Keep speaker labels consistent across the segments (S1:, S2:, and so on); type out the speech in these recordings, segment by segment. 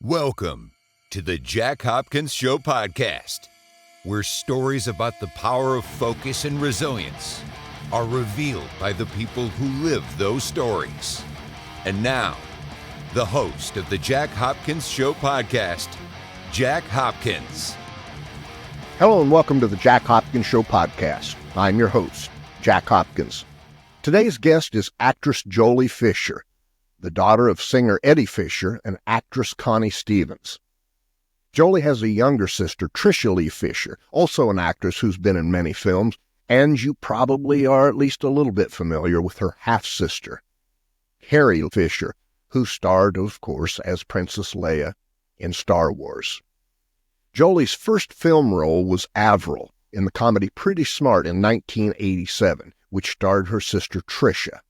S1: Welcome to the Jack Hopkins Show podcast, where stories about the power of focus and resilience are revealed by the people who live those stories. And now, the host of the Jack Hopkins Show podcast, Jack Hopkins.
S2: Hello and welcome to the Jack Hopkins Show podcast. I'm your host, Jack Hopkins. Today's guest is actress Jolie Fisher, the daughter of singer Eddie Fisher and actress Connie Stevens. Jolie has a younger sister, Tricia Lee Fisher, also an actress who's been in many films, and you probably are at least a little bit familiar with her half-sister, Carrie Fisher, who starred, of course, as Princess Leia in Star Wars. Jolie's first film role was Avril in the comedy Pretty Smart in 1987, which starred her sister Tricia.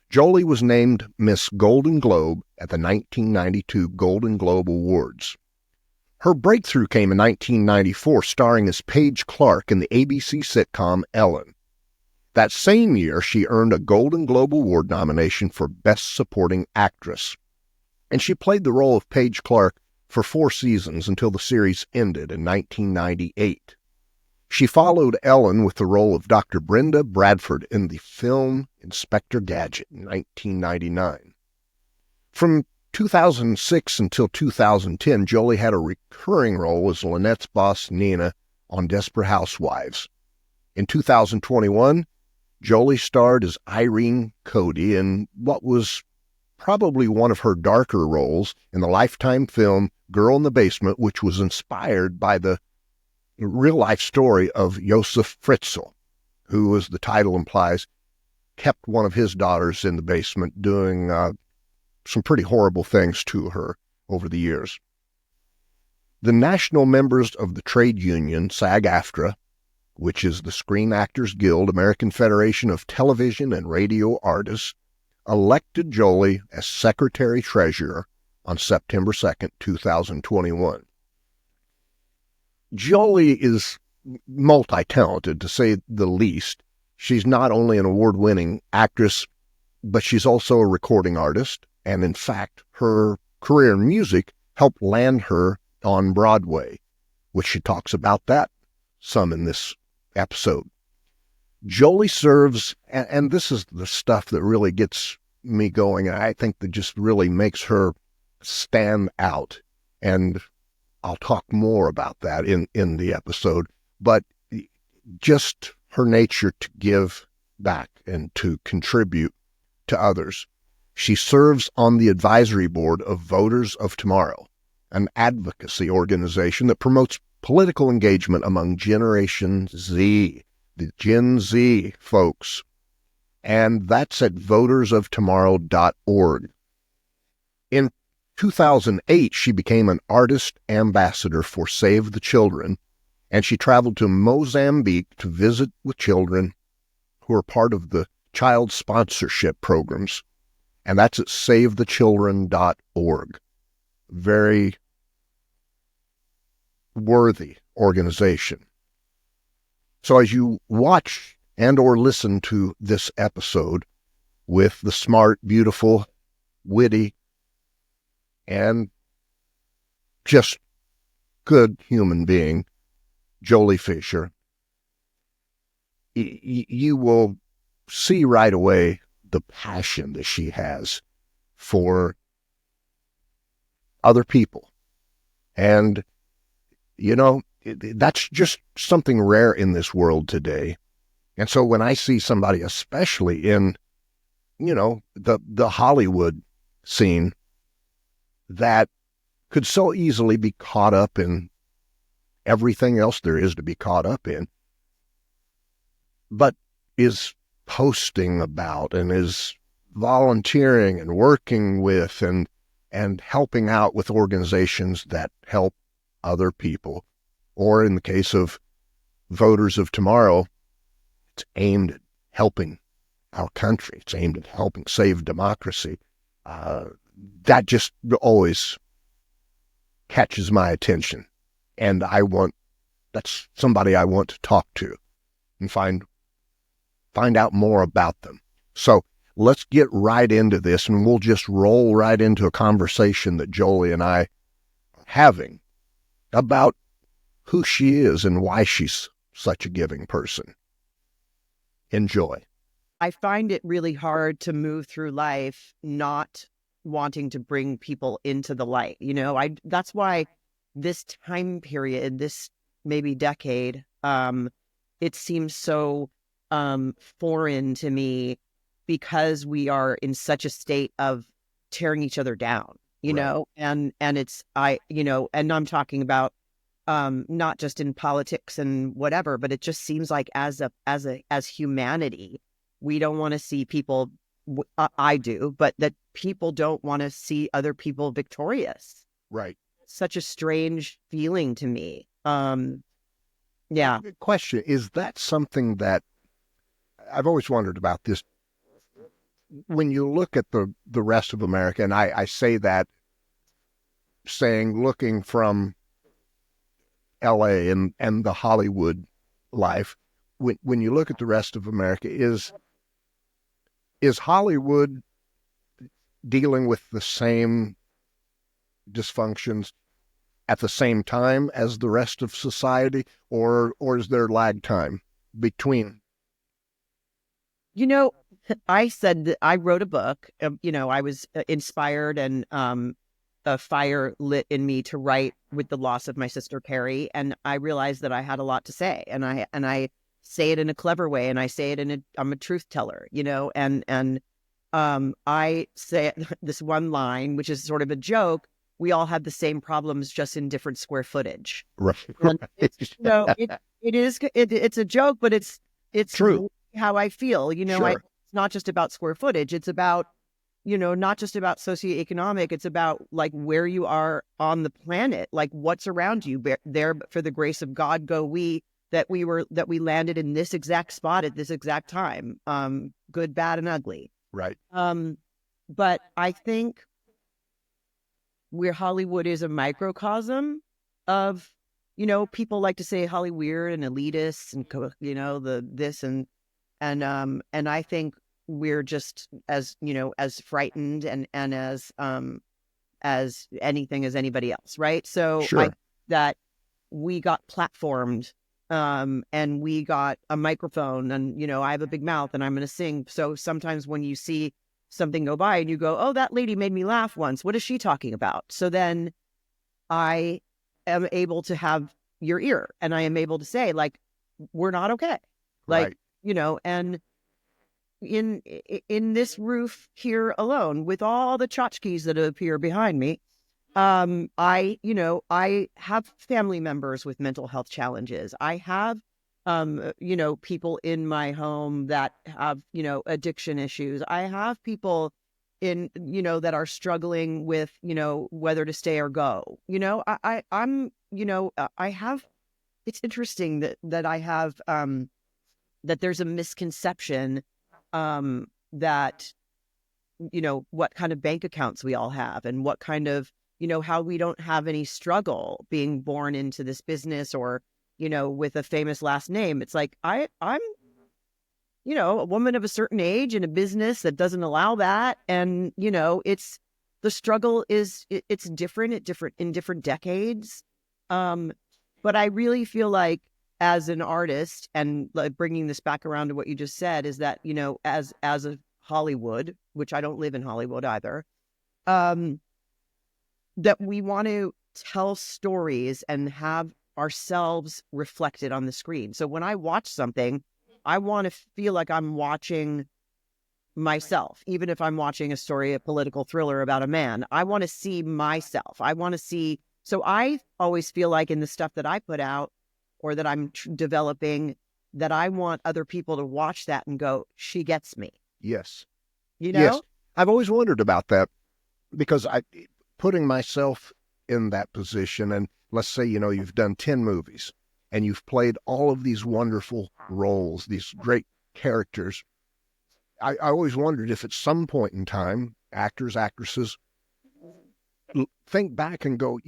S2: Jolie was named Miss Golden Globe at the 1992 Golden Globe Awards. Her breakthrough came in 1994, starring as Paige Clark in the ABC sitcom Ellen. That same year, she earned a Golden Globe Award nomination for Best Supporting Actress. And she played the role of Paige Clark for 4 seasons until the series ended in 1998. She followed Ellen with the role of Dr. Brenda Bradford in the film Inspector Gadget in 1999. From 2006 until 2010, Jolie had a recurring role as Lynette's boss Nina on Desperate Housewives. In 2021, Jolie starred as Irene Cody in what was probably one of her darker roles in the Lifetime film Girl in the Basement, which was inspired by the real-life story of Josef Fritzl, who, as the title implies, kept one of his daughters in the basement doing some pretty horrible things to her over the years. The national members of the trade union, SAG-AFTRA, which is the Screen Actors Guild, American Federation of Television and Radio Artists, elected Jolie as Secretary-Treasurer on September 2nd, 2021. Jolie is multi-talented, to say the least. She's not only an award-winning actress, but she's also a recording artist, and in fact, her career in music helped land her on Broadway, which she talks about that some in this episode. Jolie serves, and this is the stuff that really gets me going, and I think that just really makes her stand out, and I'll talk more about that in the episode, but just her nature to give back and to contribute to others. She serves on the advisory board of Voters of Tomorrow, an advocacy organization that promotes political engagement among Generation Z, the Gen Z folks, and that's at votersoftomorrow.org. In 2008, she became an artist ambassador for Save the Children, and she traveled to Mozambique to visit with children who are part of the child sponsorship programs, and that's at savethechildren.org. Very worthy organization. So as you watch and or listen to this episode with the smart, beautiful, witty, and just good human being, Jolie Fisher, you will see right away the passion that she has for other people. And, you know, that's just something rare in this world today. And so when I see somebody, especially in, you know, the Hollywood scene, that could so easily be caught up in everything else there is to be caught up in, but is posting about and is volunteering and working with and helping out with organizations that help other people. Or in the case of Voters of Tomorrow, it's aimed at helping our country. It's aimed at helping save democracy. That just always catches my attention. And that's somebody I want to talk to and find out more about them. So let's get right into this, and we'll just roll right into a conversation that Jolie and I having about who she is and why she's such a giving person. Enjoy.
S3: I find it really hard to move through life not wanting to bring people into the light. That's why this time period, this maybe decade, it seems so foreign to me because we are in such a state of tearing each other down,
S2: Right.
S3: and and I'm talking about not just in politics and whatever, but it just seems like as humanity, we don't want to see people. I do, but that people don't want to see other people victorious.
S2: Right.
S3: Such a strange feeling to me. Yeah.
S2: Good question. Is that something that I've always wondered about this? When you look at the rest of America, and I say that looking from LA and the Hollywood life, when you look at the rest of America, is Hollywood dealing with the same dysfunctions at the same time as the rest of society, or is there lag time between?
S3: I said that I wrote a book. I was inspired and a fire lit in me to write with the loss of my sister Carrie, and I realized that I had a lot to say, and I say it in a clever way, and I say it I'm a truth teller, and I say this one line, which is sort of a joke. We all have the same problems, just in different square footage.
S2: Right.
S3: And it's a joke, but it's
S2: True.
S3: how I feel.
S2: Sure.
S3: It's not just about square footage. It's about, not just about socioeconomic. It's about like where you are on the planet, like what's around you. There, for the grace of God, go we, that we landed in this exact spot at this exact time. Good, bad, and ugly.
S2: Right.
S3: But I think where Hollywood is a microcosm of, people like to say Hollyweird and elitist and, the this and I think we're just as, as frightened and as anything as anybody else. Right. So
S2: Sure.
S3: that we got platformed, and we got a microphone, and, I have a big mouth and I'm going to sing. So sometimes when you see something go by and you go, oh, that lady made me laugh once, what is she talking about? So then I am able to have your ear, and I am able to say, like, we're not okay. Like,
S2: Right.
S3: And in this roof here alone, with all the tchotchkes that appear behind me, I have family members with mental health challenges. I have, people in my home that have, addiction issues. I have people in, that are struggling with, whether to stay or go. I have, it's interesting that I have, that there's a misconception, that, what kind of bank accounts we all have, and what kind of, how we don't have any struggle being born into this business, or, with a famous last name. It's like, I'm, a woman of a certain age in a business that doesn't allow that. And, it's, the struggle is, it's different in different decades. But I really feel like, as an artist, and like bringing this back around to what you just said, is that, as a Hollywood, which I don't live in Hollywood either, that we want to tell stories and have ourselves reflected on the screen. So when I watch something, I want to feel like I'm watching myself, even if I'm watching a story, a political thriller about a man. I want to see myself. I want to see. So I always feel like in the stuff that I put out, or that I'm developing, that I want other people to watch that and go, she gets me.
S2: Yes.
S3: You know?
S2: Yes. I've always wondered about that, because putting myself in that position, and let's say, you've done 10 movies and you've played all of these wonderful roles, these great characters. I always wondered if at some point in time, actors, actresses think back and go,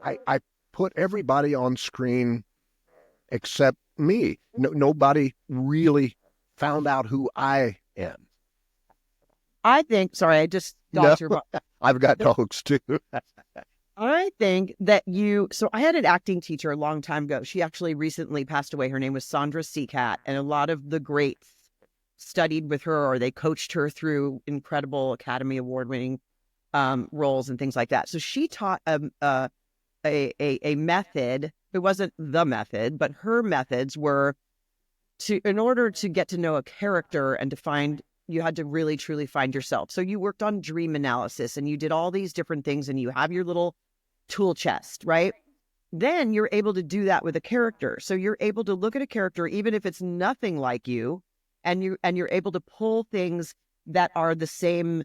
S2: I put everybody on screen except me. Nobody really found out who I am.
S3: I think, sorry, I just thought
S2: No, I've got dogs too.
S3: I think that so I had an acting teacher a long time ago. She actually recently passed away. Her name was Sandra Seacat, and a lot of the greats studied with her, or they coached her through incredible Academy Award winning roles and things like that. So she taught a method. It wasn't the method, but her methods were in order to get to know a character and to find, you had to really truly find yourself. So you worked on dream analysis and you did all these different things, and you have your little tool chest, right? Then you're able to do that with a character. So you're able to look at a character, even if it's nothing like you, and you're able to pull things that are the same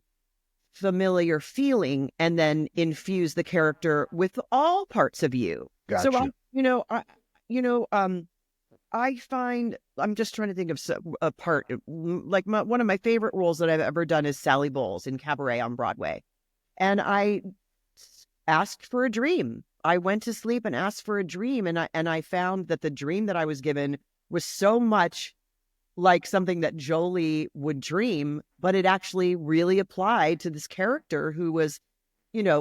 S3: familiar feeling, and then infuse the character with all parts of you.
S2: Gotcha.
S3: So I find, I'm just trying to think of a part, like one of my favorite roles that I've ever done is Sally Bowles in Cabaret on Broadway. And I asked for a dream. I went to sleep and asked for a dream. And I found that the dream that I was given was so much like something that Jolie would dream, but it actually really applied to this character who was,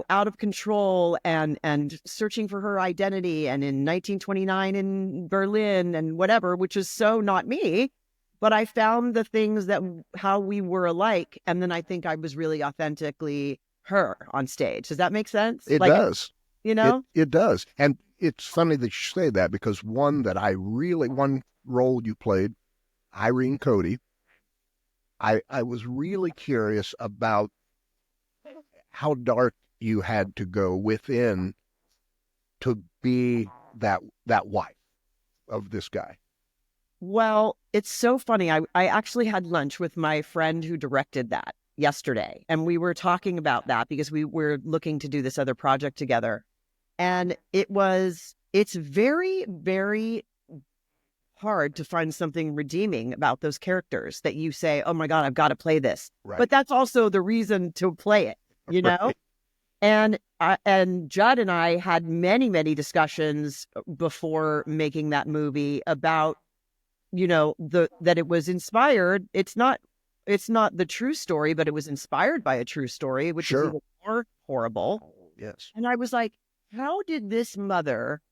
S3: out of control and searching for her identity, and in 1929 in Berlin and whatever, which is so not me. But I found the things how we were alike, and then I think I was really authentically her on stage. Does that make sense?
S2: It does.
S3: It
S2: does. And it's funny that you say that, because one role you played, Irene Cody, I was really curious about how dark you had to go within to be that wife of this guy.
S3: Well, it's so funny. I actually had lunch with my friend who directed that yesterday, and we were talking about that because we were looking to do this other project together. And it's very, very hard to find something redeeming about those characters that you say, oh my God, I've got to play this.
S2: Right.
S3: But that's also the reason to play it,
S2: Right.
S3: And Judd and I had many, many discussions before making that movie about, that it was inspired. It's not the true story, but it was inspired by a true story, which is even more horrible.
S2: Yes.
S3: And I was like, how did this mother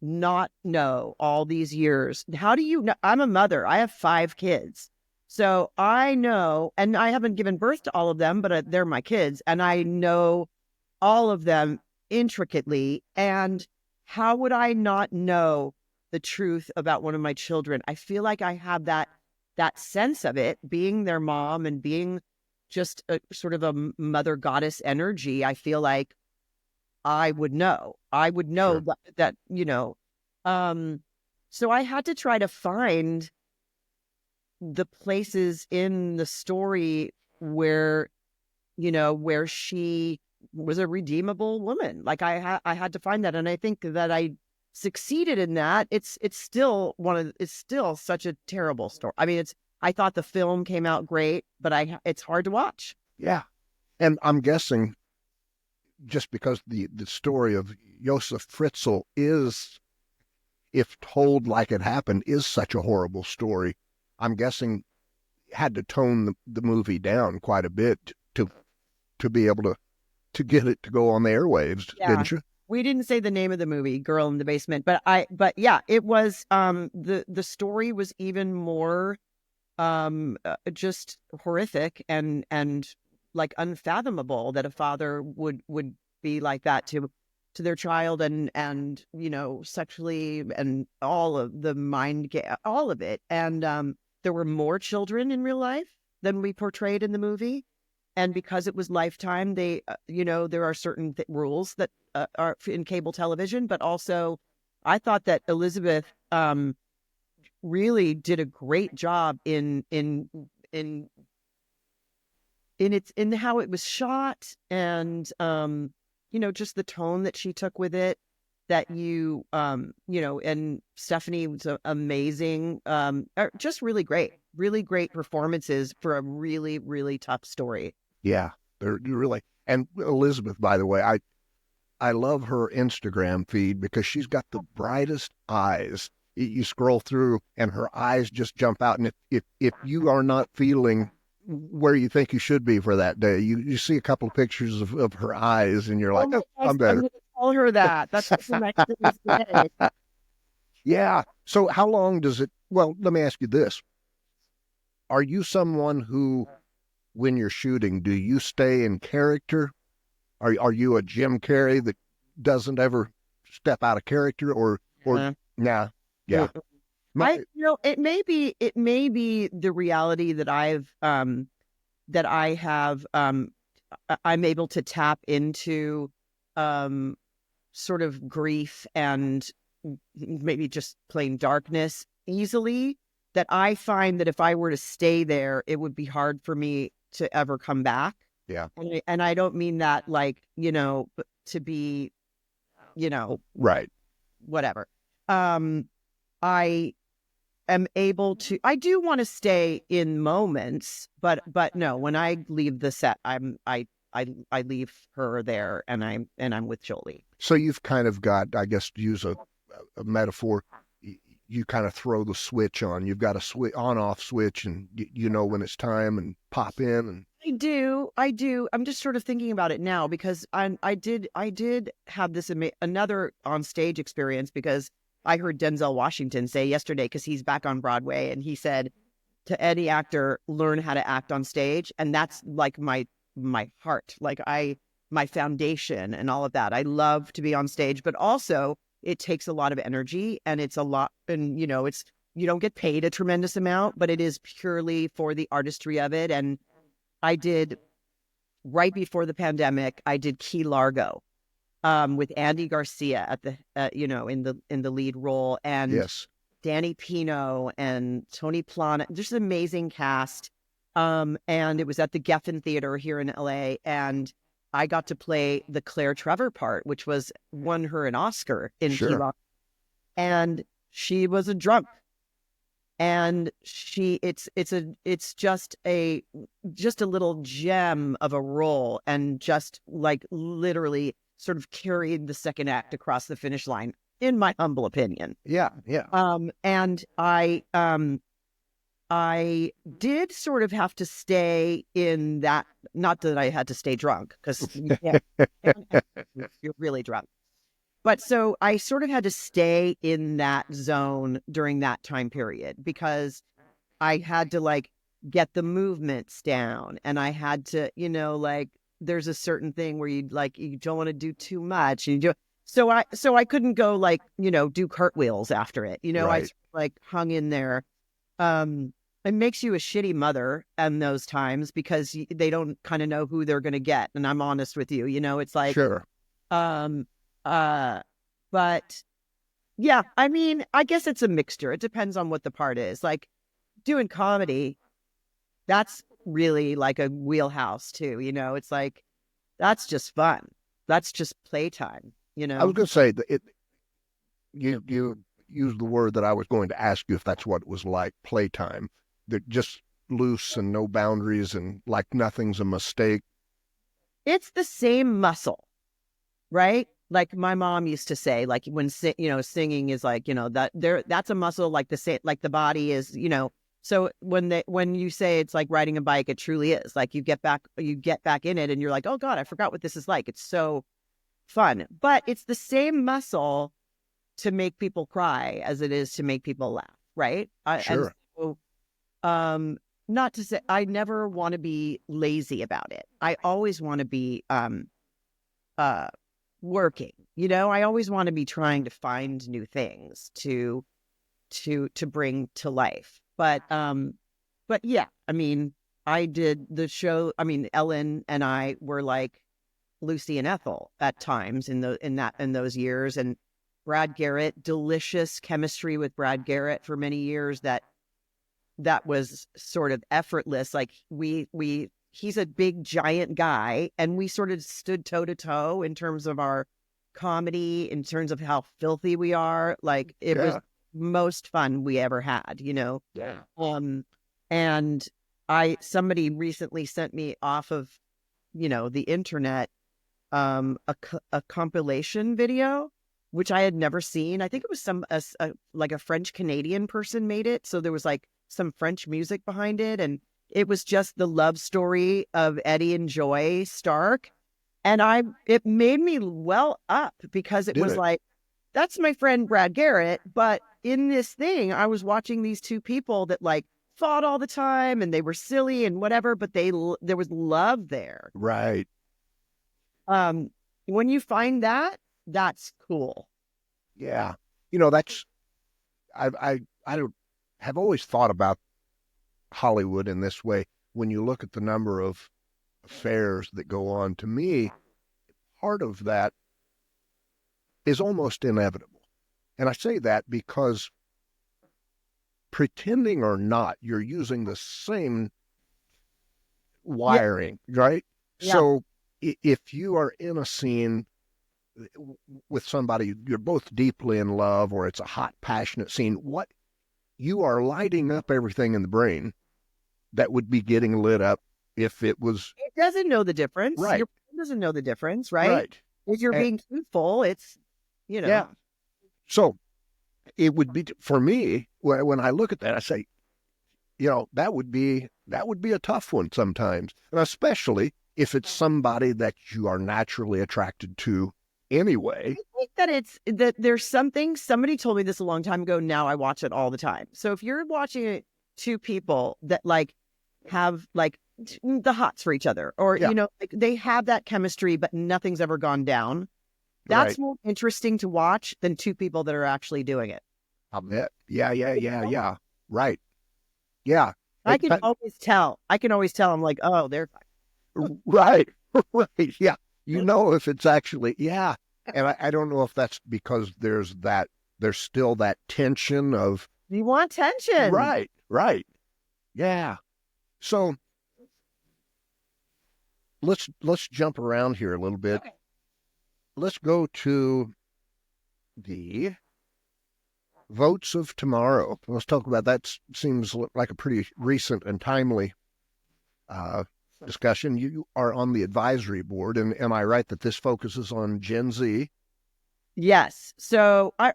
S3: not know all these years? How do you know? I'm a mother. I have 5 kids. So I know, and I haven't given birth to all of them, but they're my kids, and I know all of them intricately. And how would I not know the truth about one of my children? I feel like I have that sense of it, being their mom and being just a sort of a mother goddess energy. I feel like I would know
S2: Sure.
S3: that, so I had to try to find the places in the story where she was a redeemable woman. Like I had to find that. And I think that I succeeded in that. It's still such a terrible story. I mean, I thought the film came out great, but it's hard to watch.
S2: Yeah. And I'm guessing, just because the story of Josef Fritzl is, if told like it happened, is such a horrible story, I'm guessing had to tone the movie down quite a bit to be able to get it to go on the airwaves, didn't you?
S3: We didn't say the name of the movie, Girl in the Basement, but yeah, it was, the story was even more, just horrific and like unfathomable that a father would be like that to their child and sexually, and all of the all of it. And there were more children in real life than we portrayed in the movie. And because it was Lifetime, they, there are certain rules that are in cable television. But also, I thought that Elizabeth really did a great job in how it was shot, and just the tone that she took with it. That and Stephanie was amazing. Just really great performances for a really, really tough story.
S2: Yeah, they're really. And Elizabeth, by the way, I love her Instagram feed because she's got the brightest eyes. You scroll through and her eyes just jump out. And if you are not feeling where you think you should be for that day. You see a couple of pictures of her eyes, and you're
S3: Oh
S2: like,
S3: my
S2: oh,
S3: gosh,
S2: I'm
S3: I'm
S2: better.
S3: going to tell her that. That's what the next thing is today.
S2: Yeah. So how long does it? Well, let me ask you this: are you someone who, when you're shooting, do you stay in character? Are you a Jim Carrey that doesn't ever step out of character, or
S3: Uh,
S2: nah? Yeah. My,
S3: it may be the reality that I'm able to tap into sort of grief and maybe just plain darkness easily, that I find that if I were to stay there, it would be hard for me to ever come back.
S2: yeah.
S3: And I don't mean that like, to be,
S2: Right.
S3: whatever. I am able to, I do want to stay in moments, but no, when I leave the set, I leave her there, and I'm with Jolie.
S2: So you've kind of got, I guess, to use a metaphor, you kind of throw the switch on. You've got a on-off switch, and you know when it's time, and pop in. And
S3: I do. I'm just sort of thinking about it now because I did have this another on stage experience, because I heard Denzel Washington say yesterday, because he's back on Broadway, and he said to any actor, learn how to act on stage, and that's like my heart, like my foundation and all of that. I love to be on stage, but also it takes a lot of energy, and it's a lot, and it's, you don't get paid a tremendous amount, but it is purely for the artistry of it. And I did, right before the pandemic, I did Key Largo with Andy Garcia at the in the lead role, and
S2: yes,
S3: Danny Pino and Tony Plana, just an amazing cast. And it was at the Geffen Theater here in LA, and I got to play the Claire Trevor part, which won her an Oscar in Key
S2: sure.
S3: Largo. And she was a drunk. And it's just a little gem of a role, and just like literally sort of carried the second act across the finish line, in my humble opinion.
S2: Yeah, yeah.
S3: And I did sort of have to stay in that, not that I had to stay drunk, because you're really drunk. But so I sort of had to stay in that zone during that time period, because I had to like get the movements down, and I had to, like, there's a certain thing where you don't want to do too much, and you do. So I couldn't go like, do cartwheels after it.
S2: Right.
S3: I like hung in there. It makes you a shitty mother in those times, because they don't kind of know who they're going to get. And I'm honest with you, it's like,
S2: Sure.
S3: But yeah, I mean, I guess it's a mixture. It depends on what the part is. Like doing comedy, that's really like a wheelhouse too. It's like, that's just fun. That's just playtime,
S2: I was going to say that you used the word that I was going to ask you if that's what it was like, playtime. That just loose and no boundaries, and like nothing's a mistake.
S3: It's the same muscle, right? Like my mom used to say, like when singing is like, that's a muscle, like the body is, So when you say it's like riding a bike, it truly is. Like you get back in it, and you're like, oh God, I forgot what this is like. It's so fun. But it's the same muscle to make people cry as it is to make people laugh, right?
S2: Sure.
S3: And so, not to say I never want to be lazy about it. I always want to be working. I always want to be trying to find new things to bring to life. But yeah, I mean, I did the show. I mean, Ellen and I were like Lucy and Ethel at times in those years, and Brad Garrett, delicious chemistry with Brad Garrett for many years. That was sort of effortless. Like he's a big giant guy, and we sort of stood toe to toe in terms of our comedy, in terms of how filthy we are. Like it was most fun we ever had,
S2: Yeah.
S3: And somebody recently sent me off of, the internet, a compilation video, which I had never seen. I think it was like a French Canadian person made it. So there was like some French music behind it. And it was just the love story of Eddie and Joy Stark. And it made me well up because it
S2: Did
S3: was
S2: it?
S3: like, that's my friend Brad Garrett. But in this thing, I was watching these two people that like fought all the time and they were silly and whatever, but there was love there.
S2: Right.
S3: When you find that, that's cool.
S2: Yeah. You know, that's, I don't have always thought about Hollywood in this way. When you look at the number of affairs that go on, to me, part of that is almost inevitable. And I say that because pretending or not, you're using the same wiring, right?
S3: Yeah.
S2: So if you are in a scene with somebody you're both deeply in love, or it's a hot, passionate scene, what you are lighting up everything in the brain that would be getting lit up if it was
S3: It doesn't know the difference.
S2: right.
S3: Your brain doesn't know the difference, right?
S2: Right.
S3: If you're being truthful, it's,
S2: Yeah. So it would be, for me, when I look at that, I say, that would be a tough one sometimes, and especially if it's somebody that you are naturally attracted to anyway.
S3: I think that there's somebody told me this a long time ago. Now I watch it all the time. So if you're watching it, two people that like have like the hots for each other, or, like they have that chemistry, but nothing's ever gone down. That's
S2: Right.
S3: more interesting to watch than two people that are actually doing it.
S2: I'll bet. Yeah. Right. Yeah.
S3: I can always tell. I'm like, oh, they're fine.
S2: Right. Right. Yeah. If it's actually, yeah. And I don't know if that's because there's still that tension of.
S3: You want tension.
S2: Right. Right. Yeah. So let's jump around here a little bit.
S3: Okay.
S2: Let's go to the votes of tomorrow. Let's talk about that. Seems like a pretty recent and timely discussion. You are on the advisory board, and am I right that this focuses on Gen Z?
S3: Yes. So I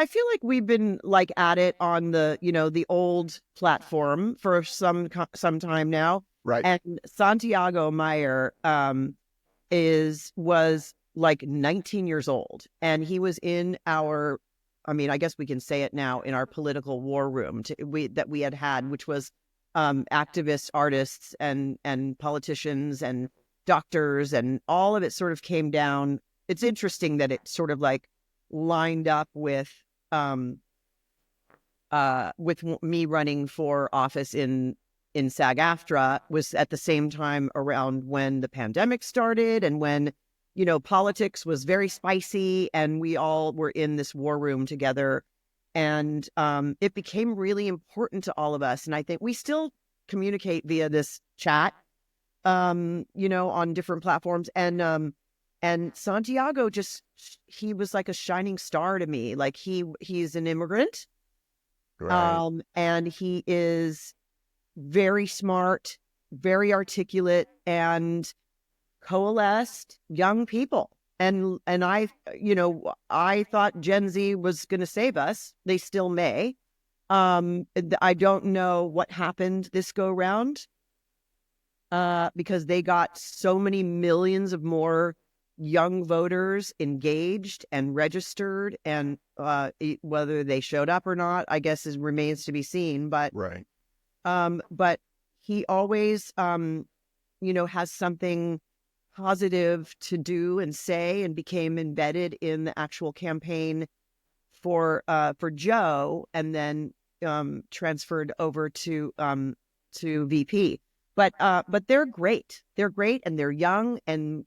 S3: feel like we've been like at it on the the old platform for some time now.
S2: Right.
S3: And Santiago Meyer was like 19 years old, and he was in our, I guess we can say it now, in our political war room that we had, which was activists, artists, and politicians and doctors, and all of it sort of came down. It's interesting that it sort of like lined up with me running for office in SAG-AFTRA was at the same time around when the pandemic started, and when politics was very spicy, and we all were in this war room together, and it became really important to all of us. And I think we still communicate via this chat, on different platforms. And Santiago he was like a shining star to me. Like he's an immigrant,
S2: Right.
S3: and he is very smart, very articulate, and coalesced young people. And I thought Gen Z was going to save us. They still may. I don't know what happened this go round, because they got so many millions of more young voters engaged and registered, and whether they showed up or not, I guess remains to be seen. But
S2: Right.
S3: But he always has something positive to do and say, and became embedded in the actual campaign for Joe, and then transferred over to VP. But they're great. They're great, and they're young, and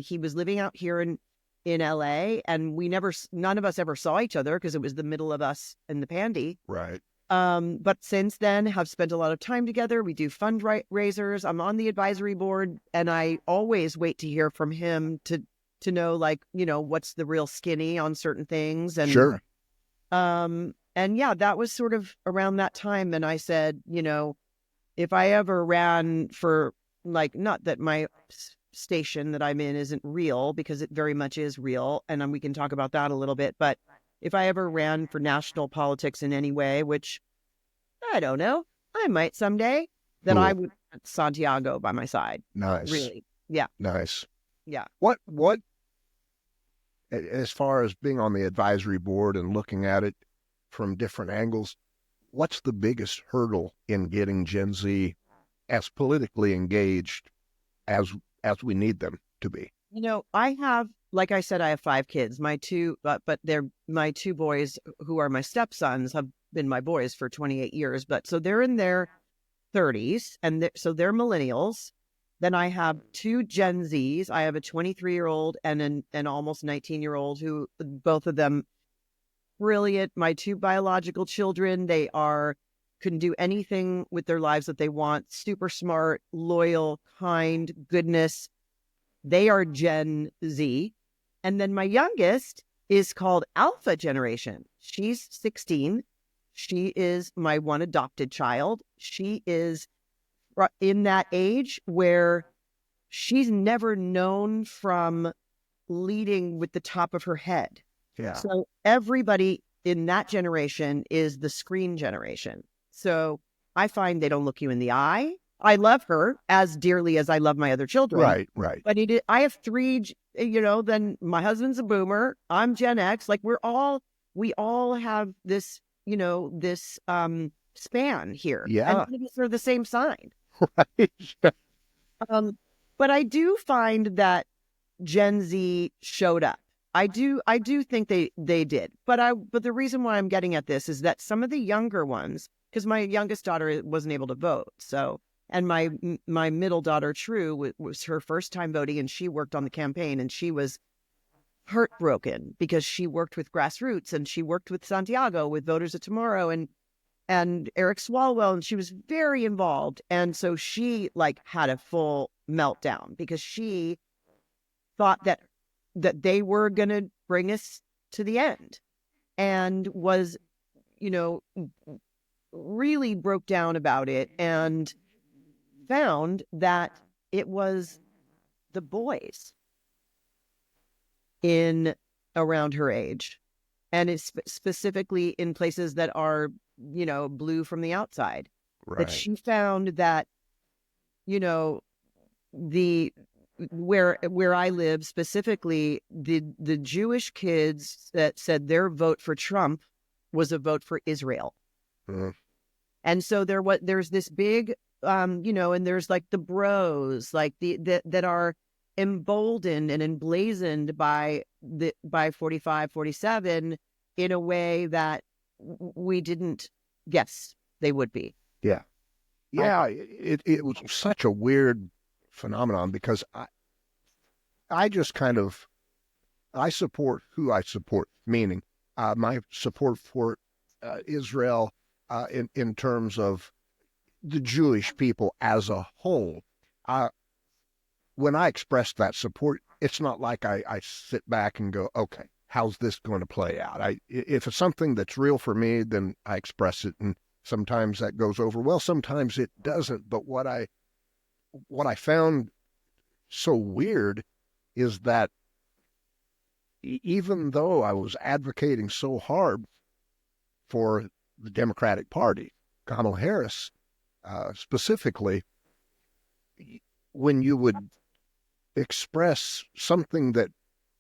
S3: he was living out here in LA, and none of us ever saw each other because it was the middle of us and the pandy.
S2: Right.
S3: But since then have spent a lot of time together. We do fundraisers. I'm on the advisory board, and I always wait to hear from him to know, like, what's the real skinny on certain things. And
S2: Sure.
S3: and yeah, that was sort of around that time. And I said, if I ever ran for, like, not that my station that I'm in isn't real, because it very much is real, and we can talk about that a little bit, but if I ever ran for national politics in any way, which I don't know, I might someday, that
S2: Cool.
S3: I would want Santiago by my side.
S2: Nice.
S3: Really. Yeah.
S2: Nice.
S3: Yeah.
S2: What, as far as being on the advisory board and looking at it from different angles, what's the biggest hurdle in getting Gen Z as politically engaged as we need them to be?
S3: I have, like I said, I have 5 kids. My two, but they're my 2 boys who are my stepsons have been my boys for 28 years. But so they're in their 30s, and so they're millennials. Then I have 2 Gen Zs. I have a 23-year-old and an almost 19-year-old who both of them brilliant. My 2 biological children, they can do anything with their lives that they want. Super smart, loyal, kind, goodness. They are Gen Z. And then my youngest is called Alpha Generation. She's 16. She is my one adopted child. She is in that age where she's never known from leading with the top of her head.
S2: Yeah.
S3: So everybody in that generation is the screen generation. So I find they don't look you in the eye. I love her as dearly as I love my other children.
S2: Right. Right.
S3: But I have 3, then my husband's a boomer. I'm Gen X. Like we all have this, this span here.
S2: Yeah.
S3: And none of us are the same sign.
S2: Right.
S3: But I do find that Gen Z showed up. I do think they did. But the reason why I'm getting at this is that some of the younger ones, because my youngest daughter wasn't able to vote, and my middle daughter True was her first time voting, and she worked on the campaign, and she was heartbroken because she worked with grassroots and she worked with Santiago with Voters of Tomorrow and Eric Swalwell, and she was very involved. And so she had a full meltdown because she thought that they were going to bring us to the end, and was, really broke down about it and found that it was the boys in around her age, and it's specifically in places that are, blue from the outside.
S2: Right.
S3: That she found that, where I live specifically, the Jewish kids that said their vote for Trump was a vote for Israel.
S2: Mm.
S3: And so there's this big, and there's the bros, that are emboldened and emblazoned by 45, 47 in a way that we didn't guess they would be.
S2: Yeah. Yeah. It was such a weird phenomenon because I just I support who I support, meaning my support for Israel in terms of the Jewish people as a whole. When I express that support, it's not like I sit back and go, okay, how's this going to play out? If it's something that's real for me, then I express it, and sometimes that goes over well, sometimes it doesn't. But what I found so weird is that even though I was advocating so hard for the Democratic Party, Kamala Harris specifically, when you would express something that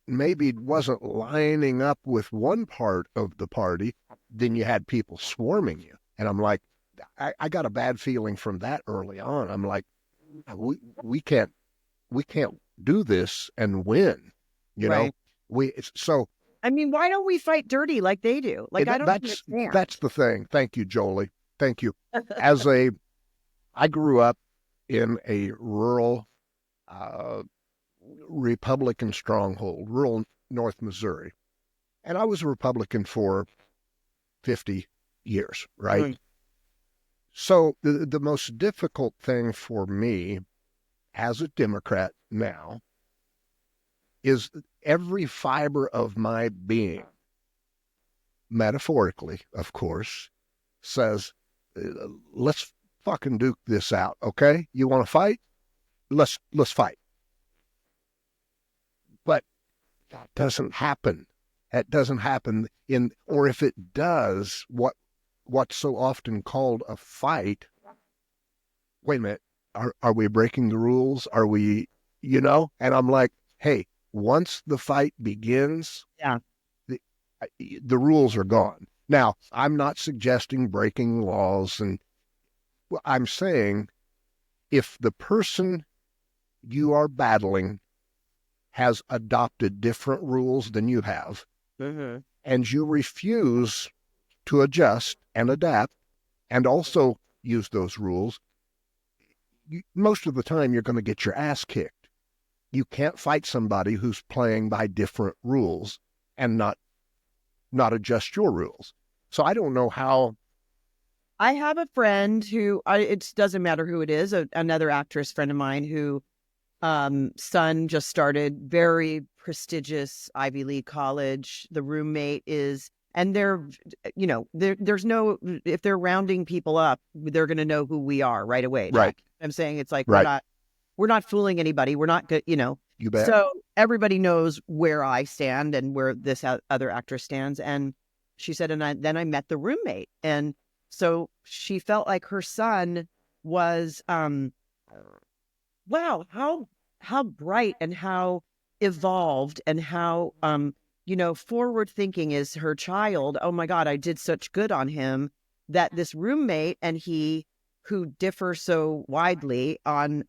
S2: maybe wasn't lining up with one part of the party, then you had people swarming you. And I'm like, I got a bad feeling from that early on. I'm like, we can't do this and win,
S3: Right.
S2: So
S3: I mean, why don't we fight dirty like they do? I don't understand.
S2: That's the thing. Thank you, Jolie. Thank you. I grew up in a rural Republican stronghold, rural North Missouri. And I was a Republican for 50 years, right?
S3: Mm.
S2: So the most difficult thing for me as a Democrat now is every fiber of my being, metaphorically, of course, says, let's fucking duke this out, okay? You want to fight? Let's fight. But that doesn't happen. That doesn't happen or if it does, what's so often called a fight, wait a minute, are we breaking the rules? Are we, And I'm like, hey, once the fight begins,
S3: Yeah.
S2: the rules are gone. Now, I'm not suggesting breaking laws, and I'm saying if the person you are battling has adopted different rules than you have,
S3: Mm-hmm.
S2: and you refuse to adjust and adapt and also use those rules, most of the time you're going to get your ass kicked. You can't fight somebody who's playing by different rules and not adjust your rules. So I don't know how.
S3: I have a friend who, it doesn't matter who it is, another actress friend of mine who son just started very prestigious Ivy League college. The roommate is, and there's no, if they're rounding people up, they're going to know who we are right away.
S2: Right.
S3: I'm saying it's like,
S2: Right.
S3: we're not fooling anybody. We're not good,
S2: You bet.
S3: So everybody knows where I stand and where this other actress stands. And she said, then I met the roommate. And so she felt like her son was, wow, how bright and how evolved and how forward thinking is her child. Oh my God, I did such good on him that this roommate and he, who differ so widely on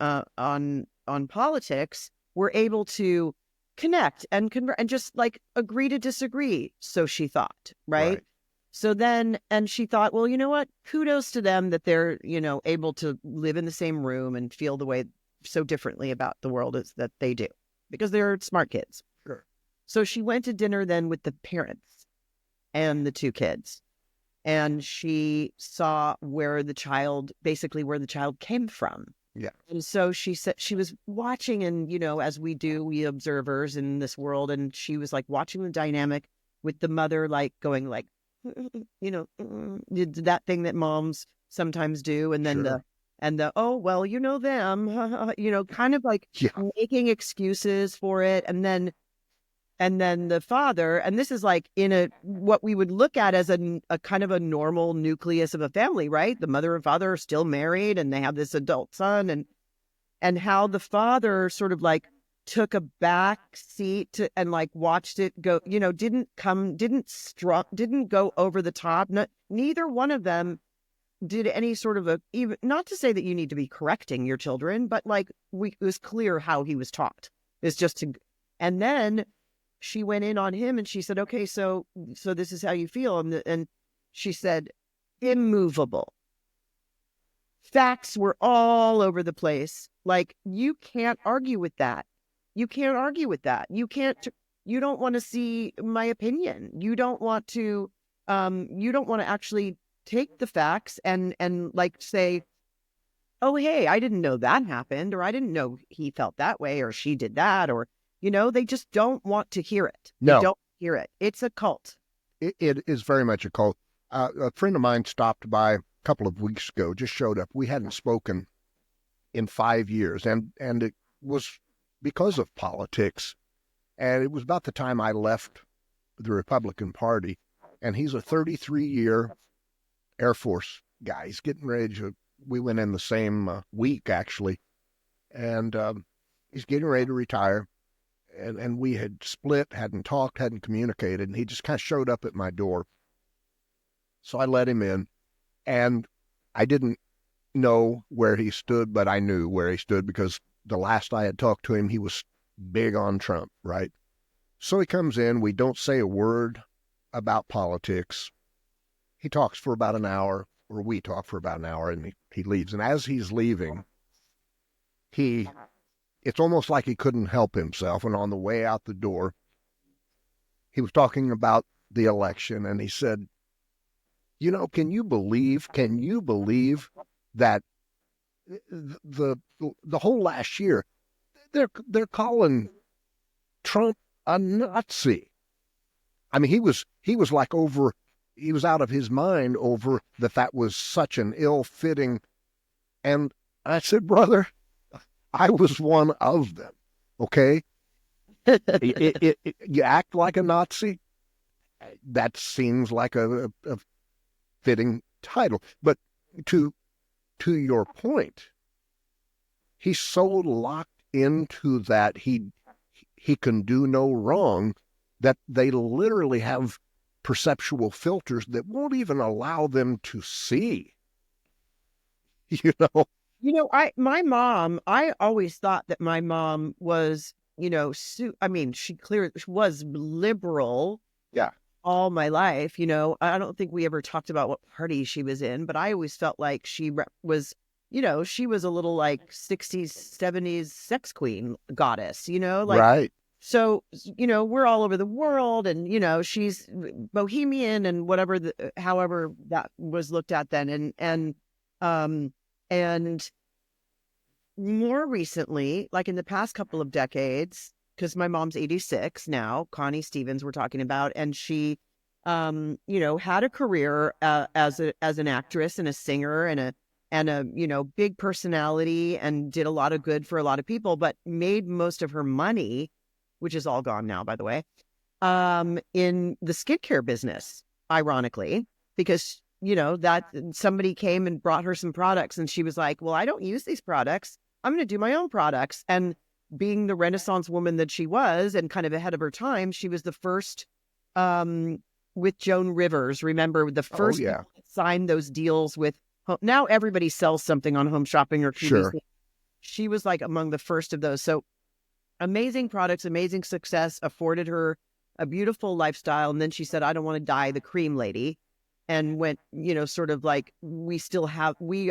S3: politics, were able to connect and just like agree to disagree. So she thought, right? So then, and she thought, well, you know what? Kudos to them that they're, able to live in the same room and feel the way so differently about the world as that they do, because they're smart kids.
S2: Sure.
S3: So she went to dinner then with the parents and the two kids, and she saw where the child came from.
S2: Yeah.
S3: And so she said she was watching, and as we observers in this world, and she was like watching the dynamic with the mother, like going like, did that thing that moms sometimes do, and then
S2: Sure.
S3: the oh well, them, kind of like making excuses for it, and then the father, and this is like in what we would look at as a kind of a normal nucleus of a family, right? The mother and father are still married, and they have this adult son, and how the father sort of like took a back seat and like watched it go, didn't go over the top. Neither one of them did any sort of even, not to say that you need to be correcting your children, but like it was clear how he was taught. It's just to, and then she went in on him and she said, okay, so this is how you feel. And she said, immovable. Facts were all over the place. Like, you can't argue with that. You can't argue with that. You don't want to see my opinion. You don't want to actually take the facts and like say, oh, hey, I didn't know that happened, or I didn't know he felt that way, or she did that, or, they just don't want to hear it.
S2: No.
S3: They don't hear it. It's a cult.
S2: It is very much a cult. A friend of mine stopped by a couple of weeks ago, just showed up. We hadn't spoken in 5 years, and it was because of politics. And it was about the time I left the Republican Party, and he's a 33-year Air Force guy. He's getting ready to, we went in the same week, actually, and he's getting ready to retire. And we had split, hadn't talked, hadn't communicated, and he just kind of showed up at my door. So I let him in, and I didn't know where he stood, but I knew where he stood because the last I had talked to him, he was big on Trump, right? So he comes in, we don't say a word about politics. He talks for about an hour, or we talk for about an hour, and he leaves. And as he's leaving, it's almost like he couldn't help himself. And on the way out the door, he was talking about the election, and he said, can you believe that the whole last year, they're calling Trump a Nazi. I mean, he was like he was out of his mind over that was such an ill-fitting. And I said, brother, I was one of them, okay? You act like a Nazi. That seems like a fitting title. But to your point, he's so locked into that he can do no wrong that they literally have perceptual filters that won't even allow them to see. You know?
S3: My mom, I always thought that my mom was, she clearly was liberal.
S2: Yeah.
S3: All my life. I don't think we ever talked about what party she was in, but I always felt like she was, she was a little like 60s, 70s sex queen goddess, like,
S2: Right.
S3: so, we're all over the world and, she's bohemian and whatever, however that was looked at then. And more recently, like in the past couple of decades, because my mom's 86 now, Connie Stevens we're talking about, and she, had a career as an actress and a singer and a big personality and did a lot of good for a lot of people, but made most of her money, which is all gone now, by the way, in the skincare business, ironically, because that somebody came and brought her some products and she was like, well, I don't use these products. I'm going to do my own products. And being the Renaissance woman that she was and kind of ahead of her time, she was the first with Joan Rivers. Remember the first
S2: yeah.
S3: signed those deals with, now everybody sells something on Home Shopping or QVC.
S2: Sure.
S3: She was like among the first of those. So amazing products, amazing success, afforded her a beautiful lifestyle. And then she said, I don't want to die the cream lady. And went, sort of like we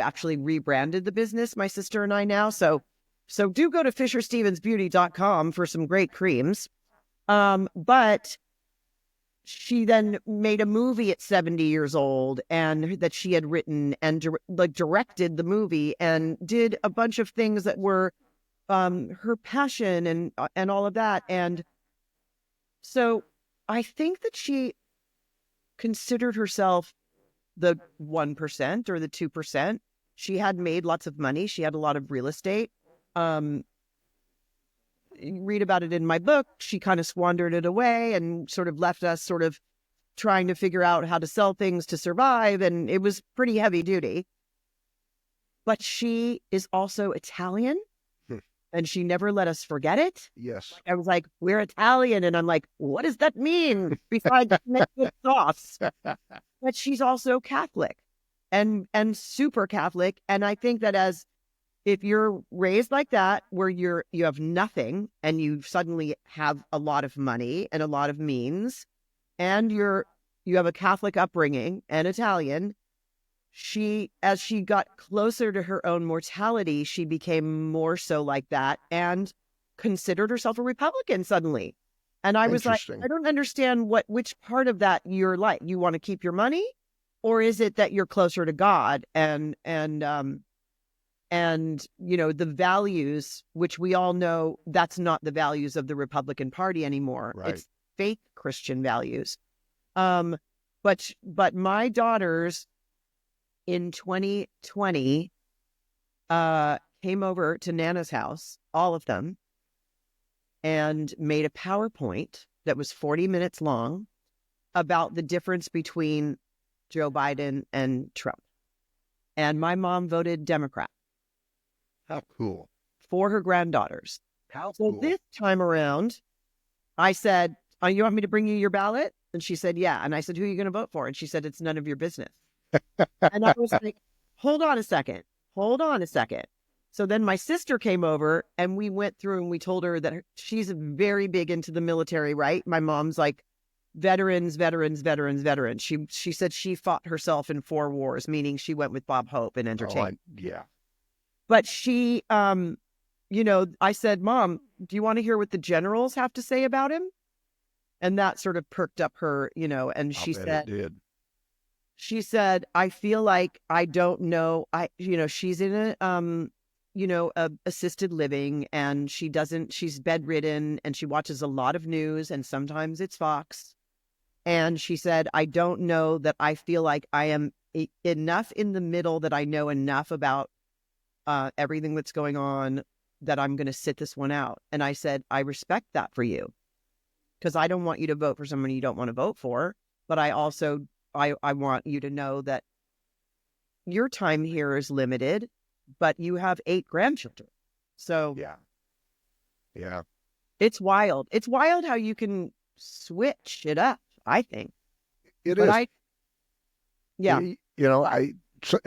S3: actually rebranded the business, my sister and I now. So do go to fisherstevensbeauty.com for some great creams. But she then made a movie at 70 years old and that she had written and directed the movie and did a bunch of things that were her passion and all of that. And so I think that she considered herself the 1% or the 2%. She had made lots of money. She had a lot of real estate. Read about it in my book. She kind of squandered it away and sort of left us sort of trying to figure out how to sell things to survive. And it was pretty heavy duty. But she is also Italian. And she never let us forget it.
S2: Yes.
S3: I was like, we're Italian. And I'm like, what does that mean? Besides make good sauce. But she's also Catholic and super Catholic. And I think that if you're raised like that, where you have nothing and you suddenly have a lot of money and a lot of means, and you have a Catholic upbringing and Italian, as she got closer to her own mortality, she became more so like that and considered herself a Republican suddenly. And I was like, I don't understand which part of that you're like. You want to keep your money, or is it that you're closer to God and the values, which we all know that's not the values of the Republican Party anymore.
S2: Right.
S3: It's fake Christian values. But my daughters in 2020 came over to Nana's house, all of them, and made a PowerPoint that was 40 minutes long about the difference between Joe Biden and Trump. And my mom voted Democrat.
S2: How cool.
S3: For her granddaughters.
S2: How
S3: so
S2: cool.
S3: This time around, I said, oh, you want me to bring you your ballot? And she said, yeah. And I said, who are you going to vote for? And she said, it's none of your business. And I was like, hold on a second. So then my sister came over and we went through and we told her that she's very big into the military, right? My mom's like veterans. She said she fought herself in 4 wars, meaning she went with Bob Hope and entertained.
S2: Yeah.
S3: But she, I said, Mom, do you want to hear what the generals have to say about him? And that sort of perked up her, and she said,
S2: it did.
S3: She said, I feel like I don't know. She's in a assisted living and she's bedridden and she watches a lot of news and sometimes it's Fox. And she said, I don't know that I feel like I am enough in the middle that I know enough about everything that's going on that I'm going to sit this one out. And I said, I respect that for you because I don't want you to vote for someone you don't want to vote for. But I also I want you to know that your time here is limited, but you have 8 grandchildren. So
S2: Yeah. Yeah.
S3: it's wild. It's wild how you can switch it up, I think.
S2: It
S3: But
S2: is.
S3: yeah,
S2: So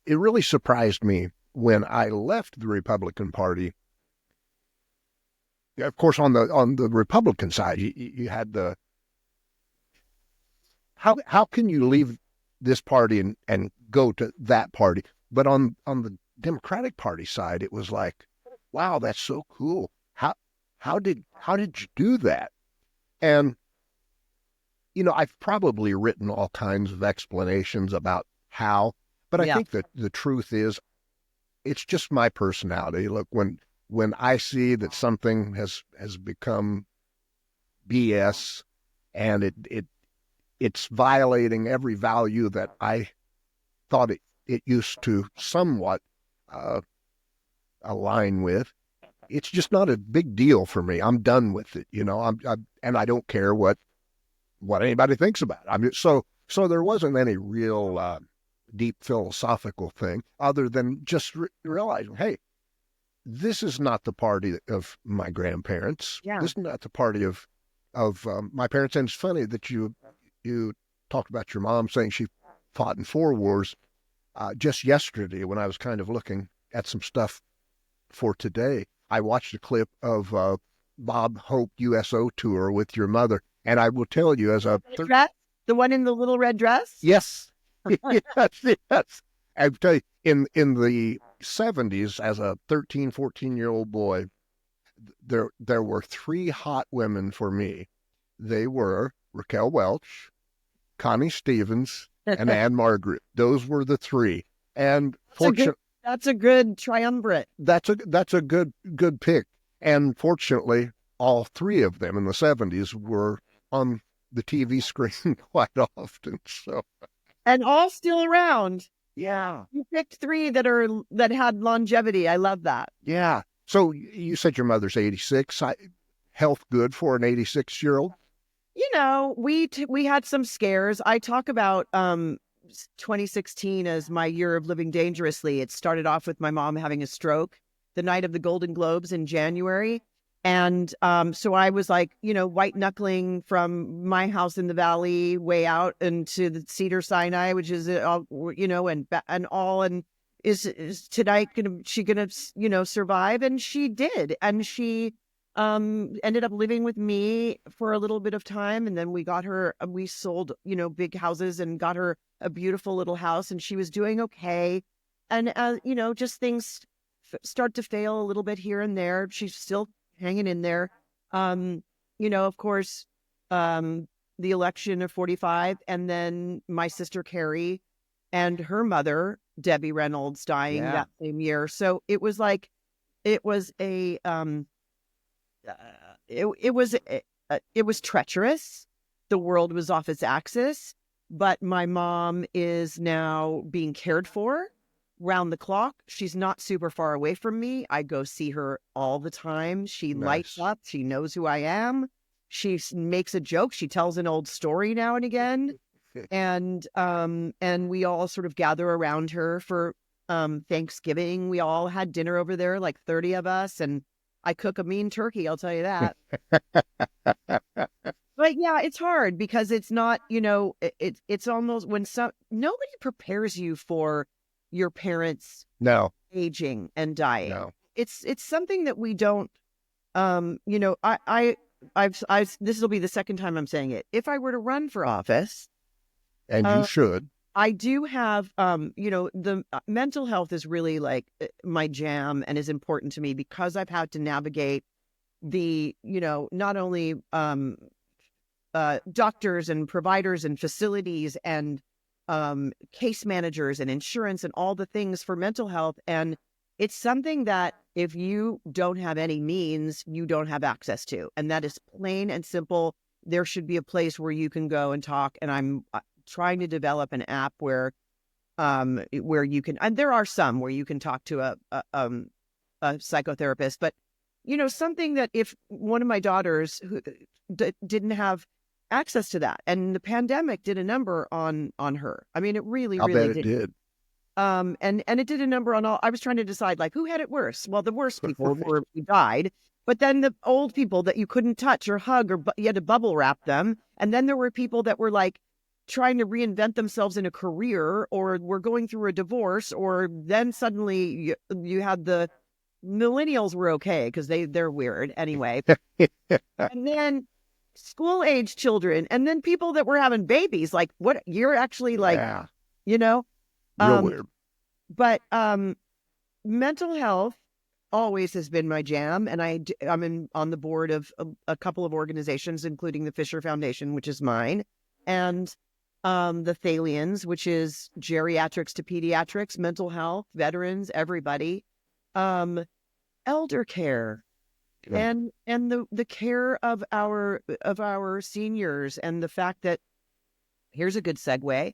S2: it really surprised me when I left the Republican Party. Of course, on the Republican side, you had the how can you leave this party and go to that party? But on the Democratic Party side, it was like, wow, that's so cool. How did you do that? And I've probably written all kinds of explanations about how, but I
S3: yeah,
S2: think that the truth is, it's just my personality. Look, when I see that something has become BS and it's violating every value that I thought it used to somewhat uh, align with, it's just not a big deal for me. I'm done with it. And I don't care what anybody thinks about it. I mean, so there wasn't any real deep philosophical thing other than just realizing, hey, this is not the party of my grandparents.
S3: yeah.
S2: This is not the party of my parents. And it's funny that you talked about your mom saying she fought in 4 wars. Just yesterday, when I was kind of looking at some stuff for today, I watched a clip of Bob Hope USO tour with your mother, and I will tell you, as a
S3: Dress, the one in the little red dress.
S2: yes, yes. I tell you, in the 70s, as a 13, 14-year-old boy, there were 3 hot women for me. They were Raquel Welch, Connie Stevens, and Anne Margaret. Those were the 3. And
S3: That's a good triumvirate.
S2: that's a good pick. And fortunately, all 3 of them in the 70s were on the TV screen quite often. So
S3: And all still around.
S2: yeah,
S3: You picked 3 that had longevity. I love that.
S2: yeah. So you said your mother's 86. Health good for an 86-year-old?
S3: We had some scares. I talk about 2016 as my year of living dangerously. It started off with my mom having a stroke the night of the Golden Globes in January. And so I was like, white knuckling from my house in the valley way out into the Cedar Sinai, which is, and is tonight she gonna survive? And she did. And she ended up living with me for a little bit of time. And then we sold, big houses and got her a beautiful little house, and she was doing okay. And, just things start to fail a little bit here and there. She's still hanging in there. Of course, the election of 45, and then my sister Carrie and her mother, Debbie Reynolds, dying that same year. So it was like, it was it was treacherous. The world was off its axis, but my mom is now being cared for round the clock. She's not super far away from me. I go see her all the time. She lights up. She knows who I am. She makes a joke. She tells an old story now and again. And we all sort of gather around her for Thanksgiving. We all had dinner over there, like 30 of us, and I cook a mean turkey, I'll tell you that. But yeah, it's hard because it's not, it's almost when nobody prepares you for your parents aging and dying.
S2: No.
S3: It's something that we don't, this will be the second time I'm saying it. If I were to run for office,
S2: and you should,
S3: I do have, the mental health is really like my jam and is important to me because I've had to navigate the, not only doctors and providers and facilities and case managers and insurance and all the things for mental health. And it's something that if you don't have any means, you don't have access to. And that is plain and simple. There should be a place where you can go and talk. And I'm trying to develop an app where you can, and there are some where you can talk to a psychotherapist, but something that if one of my daughters who didn't have access to that, and the pandemic did a number on her. I mean, it really,
S2: I'll
S3: really
S2: bet it did.
S3: And it did a number on all. I was trying to decide like who had it worse. Well, the worst people were who died, but then the old people that you couldn't touch or hug or you had to bubble wrap them, and then there were people that were like trying to reinvent themselves in a career or were going through a divorce, or then suddenly you had the millennials were okay because they're weird anyway, and then school age children, and then people that were having babies. Like what you're actually like,
S2: Yeah,
S3: you know.
S2: real weird.
S3: But mental health always has been my jam, and I'm on the board of a couple of organizations, including the Fisher Foundation, which is mine, and the Thalians, which is geriatrics to pediatrics, mental health, veterans, everybody, elder care, and the care of our seniors, and the fact that here's a good segue.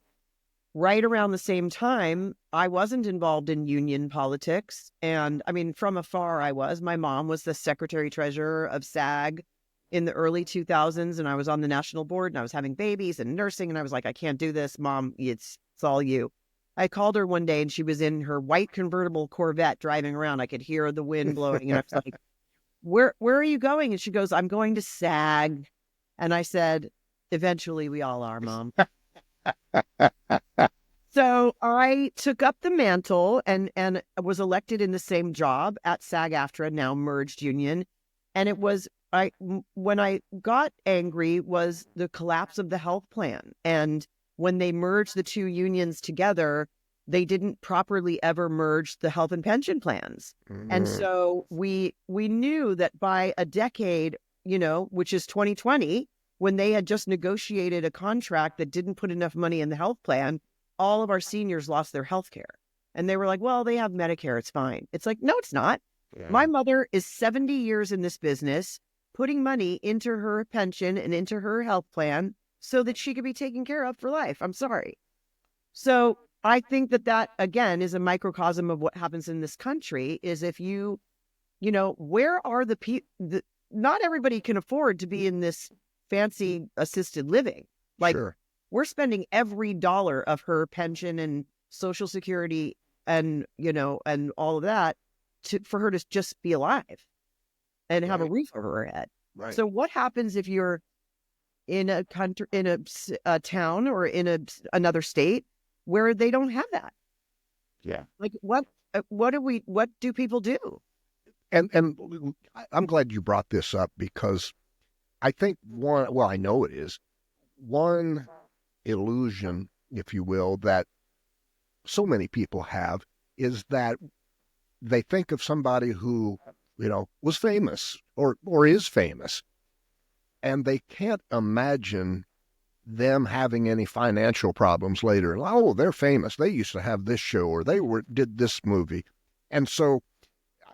S3: Right around the same time, I wasn't involved in union politics. And I mean, from afar, I was. My mom was the secretary treasurer of SAG in the early 2000s. And I was on the national board and I was having babies and nursing. And I was like, I can't do this, Mom. It's all you. I called her one day and she was in her white convertible Corvette driving around. I could hear the wind blowing. And I was like, where are you going? And she goes, I'm going to SAG. And I said, eventually we all are, Mom. So I took up the mantle and was elected in the same job at SAG-AFTRA, now merged union. And it was, when I got angry was the collapse of the health plan. And when they merged the two unions together, they didn't properly ever merge the health and pension plans. Mm-hmm. And so we knew that by a decade, which is 2020, when they had just negotiated a contract that didn't put enough money in the health plan, all of our seniors lost their health care. And they were like, well, they have Medicare. It's fine. It's like, no, it's not. Yeah. My mother is 70 years in this business, putting money into her pension and into her health plan so that she could be taken care of for life. I'm sorry. So I think that again, is a microcosm of what happens in this country is if where are the people? Not everybody can afford to be in this fancy assisted living. Like, sure. We're spending every dollar of her pension and Social Security and, and all of that for her to just be alive and have a roof over her head. Right. So what happens if you're in a country, in a town or in another state where they don't have that? Yeah. Like what do people do?
S2: And I'm glad you brought this up because I think I know it is one illusion, if you will, that so many people have is that they think of somebody who, was famous or is famous, and they can't imagine them having any financial problems later. Oh, they're famous. They used to have this show or they did this movie. And so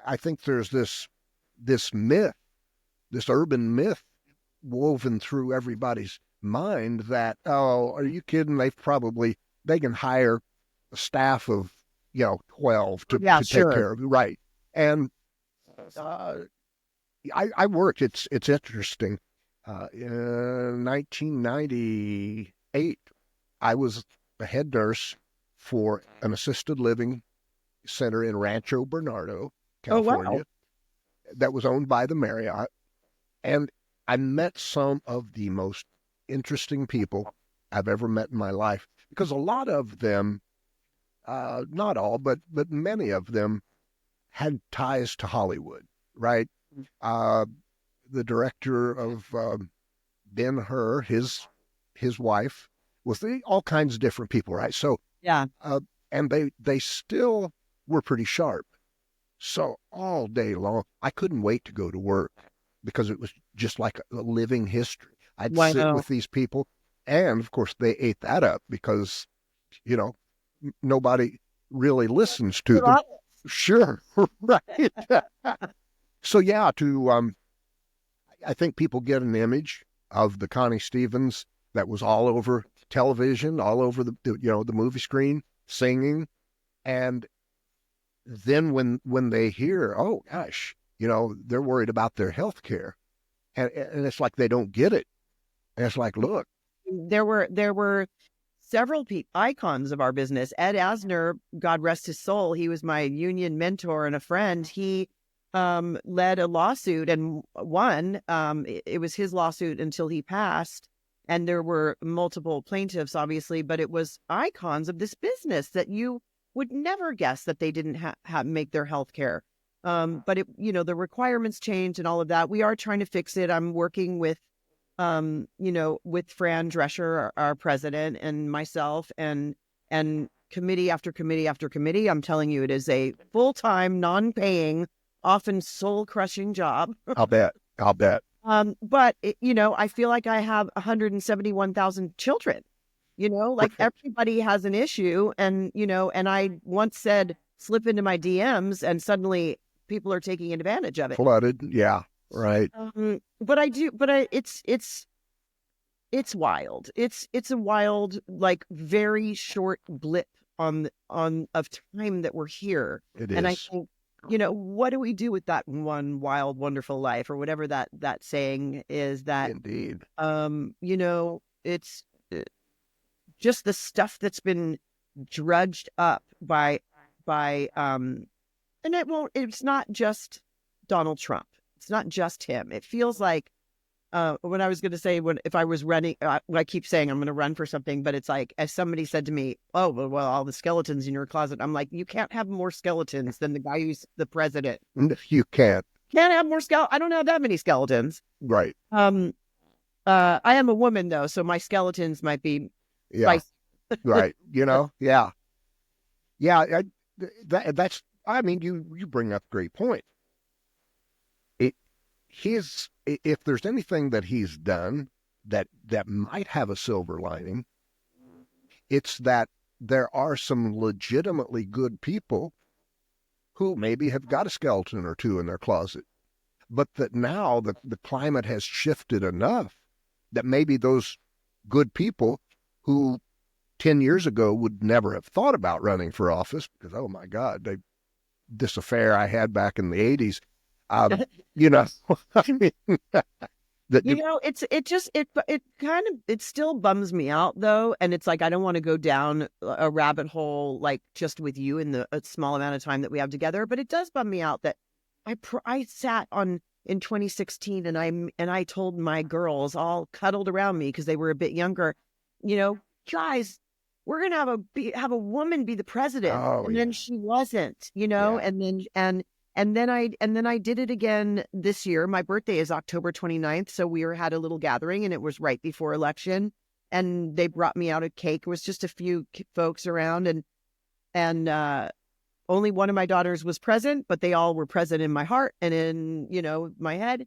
S2: I think there's this myth, this urban myth woven through everybody's mind that, oh, are you kidding? They can hire a staff of, 12 to take care of you. Right. And I worked, it's interesting. In 1998, I was a head nurse for an assisted living center in Rancho Bernardo, California. Oh, wow. That was owned by the Marriott. And I met some of the most interesting people I've ever met in my life because a lot of them, not all, but many of them had ties to Hollywood, right? The director of Ben-Hur, his wife, was all kinds of different people, right? So yeah, and they still were pretty sharp. So all day long, I couldn't wait to go to work because it was just like a living history. I'd sit with these people, and of course they ate that up because, nobody really listens to them. Sure, right. So yeah, I think people get an image of the Connie Stevens that was all over television, all over the movie screen, singing, and then when they hear, oh gosh, they're worried about their health care, and it's like they don't get it. And it's like, look,
S3: there were several icons of our business. Ed Asner, God rest his soul, he was my union mentor and a friend. He led a lawsuit and won. It was his lawsuit until he passed. And there were multiple plaintiffs, obviously, but it was icons of this business that you would never guess that they didn't make their health care. But it, the requirements changed and all of that. We are trying to fix it. I'm working with, with Fran Drescher, our president, and myself, and committee after committee after committee. I'm telling you, it is a full-time, non-paying, often soul-crushing job.
S2: I'll bet.
S3: But I feel like I have 171,000 children. Everybody has an issue, and and I once said, slip into my DMs, and suddenly people are taking advantage of it.
S2: Flooded, yeah, right.
S3: It's wild. It's a wild, like, very short blip of time that we're here.
S2: It is.
S3: And I think, what do we do with that one wild, wonderful life, or whatever that saying is? That
S2: indeed.
S3: It's just the stuff that's been drudged up by and it's not just Donald Trump. It's not just him. It feels like when I was going to say, if I was running, I keep saying I'm going to run for something, but it's like, as somebody said to me, oh, well, all the skeletons in your closet. I'm like, you can't have more skeletons than the guy who's the president.
S2: You can't
S3: have more I don't have that many skeletons.
S2: Right.
S3: I am a woman though, so my skeletons might be spicy.
S2: Right. Yeah. That's, you bring up a great point. If there's anything that he's done that might have a silver lining, it's that there are some legitimately good people who maybe have got a skeleton or two in their closet, but that now the climate has shifted enough that maybe those good people who 10 years ago would never have thought about running for office because, oh my God, this affair I had back in the 80s, it still bums me out though. And it's like, I don't want to go down a rabbit hole, like just with you in the small amount of time that we have together, but it does bum me out that I sat in 2016 and I told my girls, all cuddled around me because they were a bit younger, guys, we're going to have a woman be the president. Oh,
S3: and then she wasn't, and then I did it again this year. My birthday is October 29th. So we had a little gathering and it was right before election, and they brought me out a cake. It was just a few folks around, and only one of my daughters was present, but they all were present in my heart and in, my head.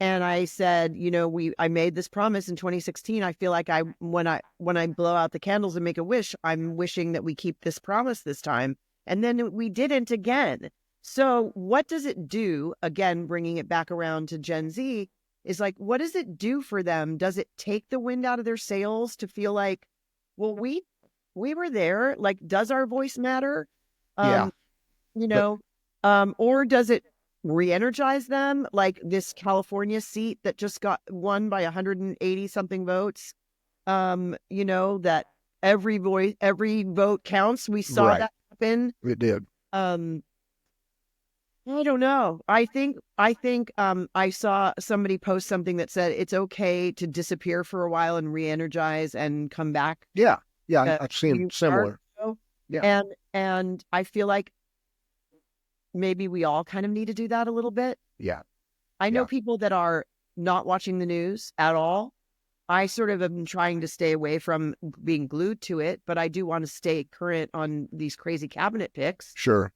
S3: And I said, I made this promise in 2016. I feel like when I blow out the candles and make a wish, I'm wishing that we keep this promise this time. And then we didn't again. So what does it do? Again, bringing it back around to Gen Z is like, what does it do for them? Does it take the wind out of their sails to feel like, well, we were there? Like, does our voice matter?
S2: Yeah.
S3: Or does it re-energize them, like this California seat that just got won by 180 something votes, that every vote counts. We saw that happen.
S2: It did.
S3: I don't know. I think I saw somebody post something that said it's okay to disappear for a while and re-energize and come back.
S2: Yeah. I've seen similar.
S3: Yeah. And I feel like maybe we all kind of need to do that a little bit.
S2: Yeah.
S3: I know people that are not watching the news at all. I sort of am trying to stay away from being glued to it, but I do want to stay current on these crazy cabinet picks.
S2: Sure.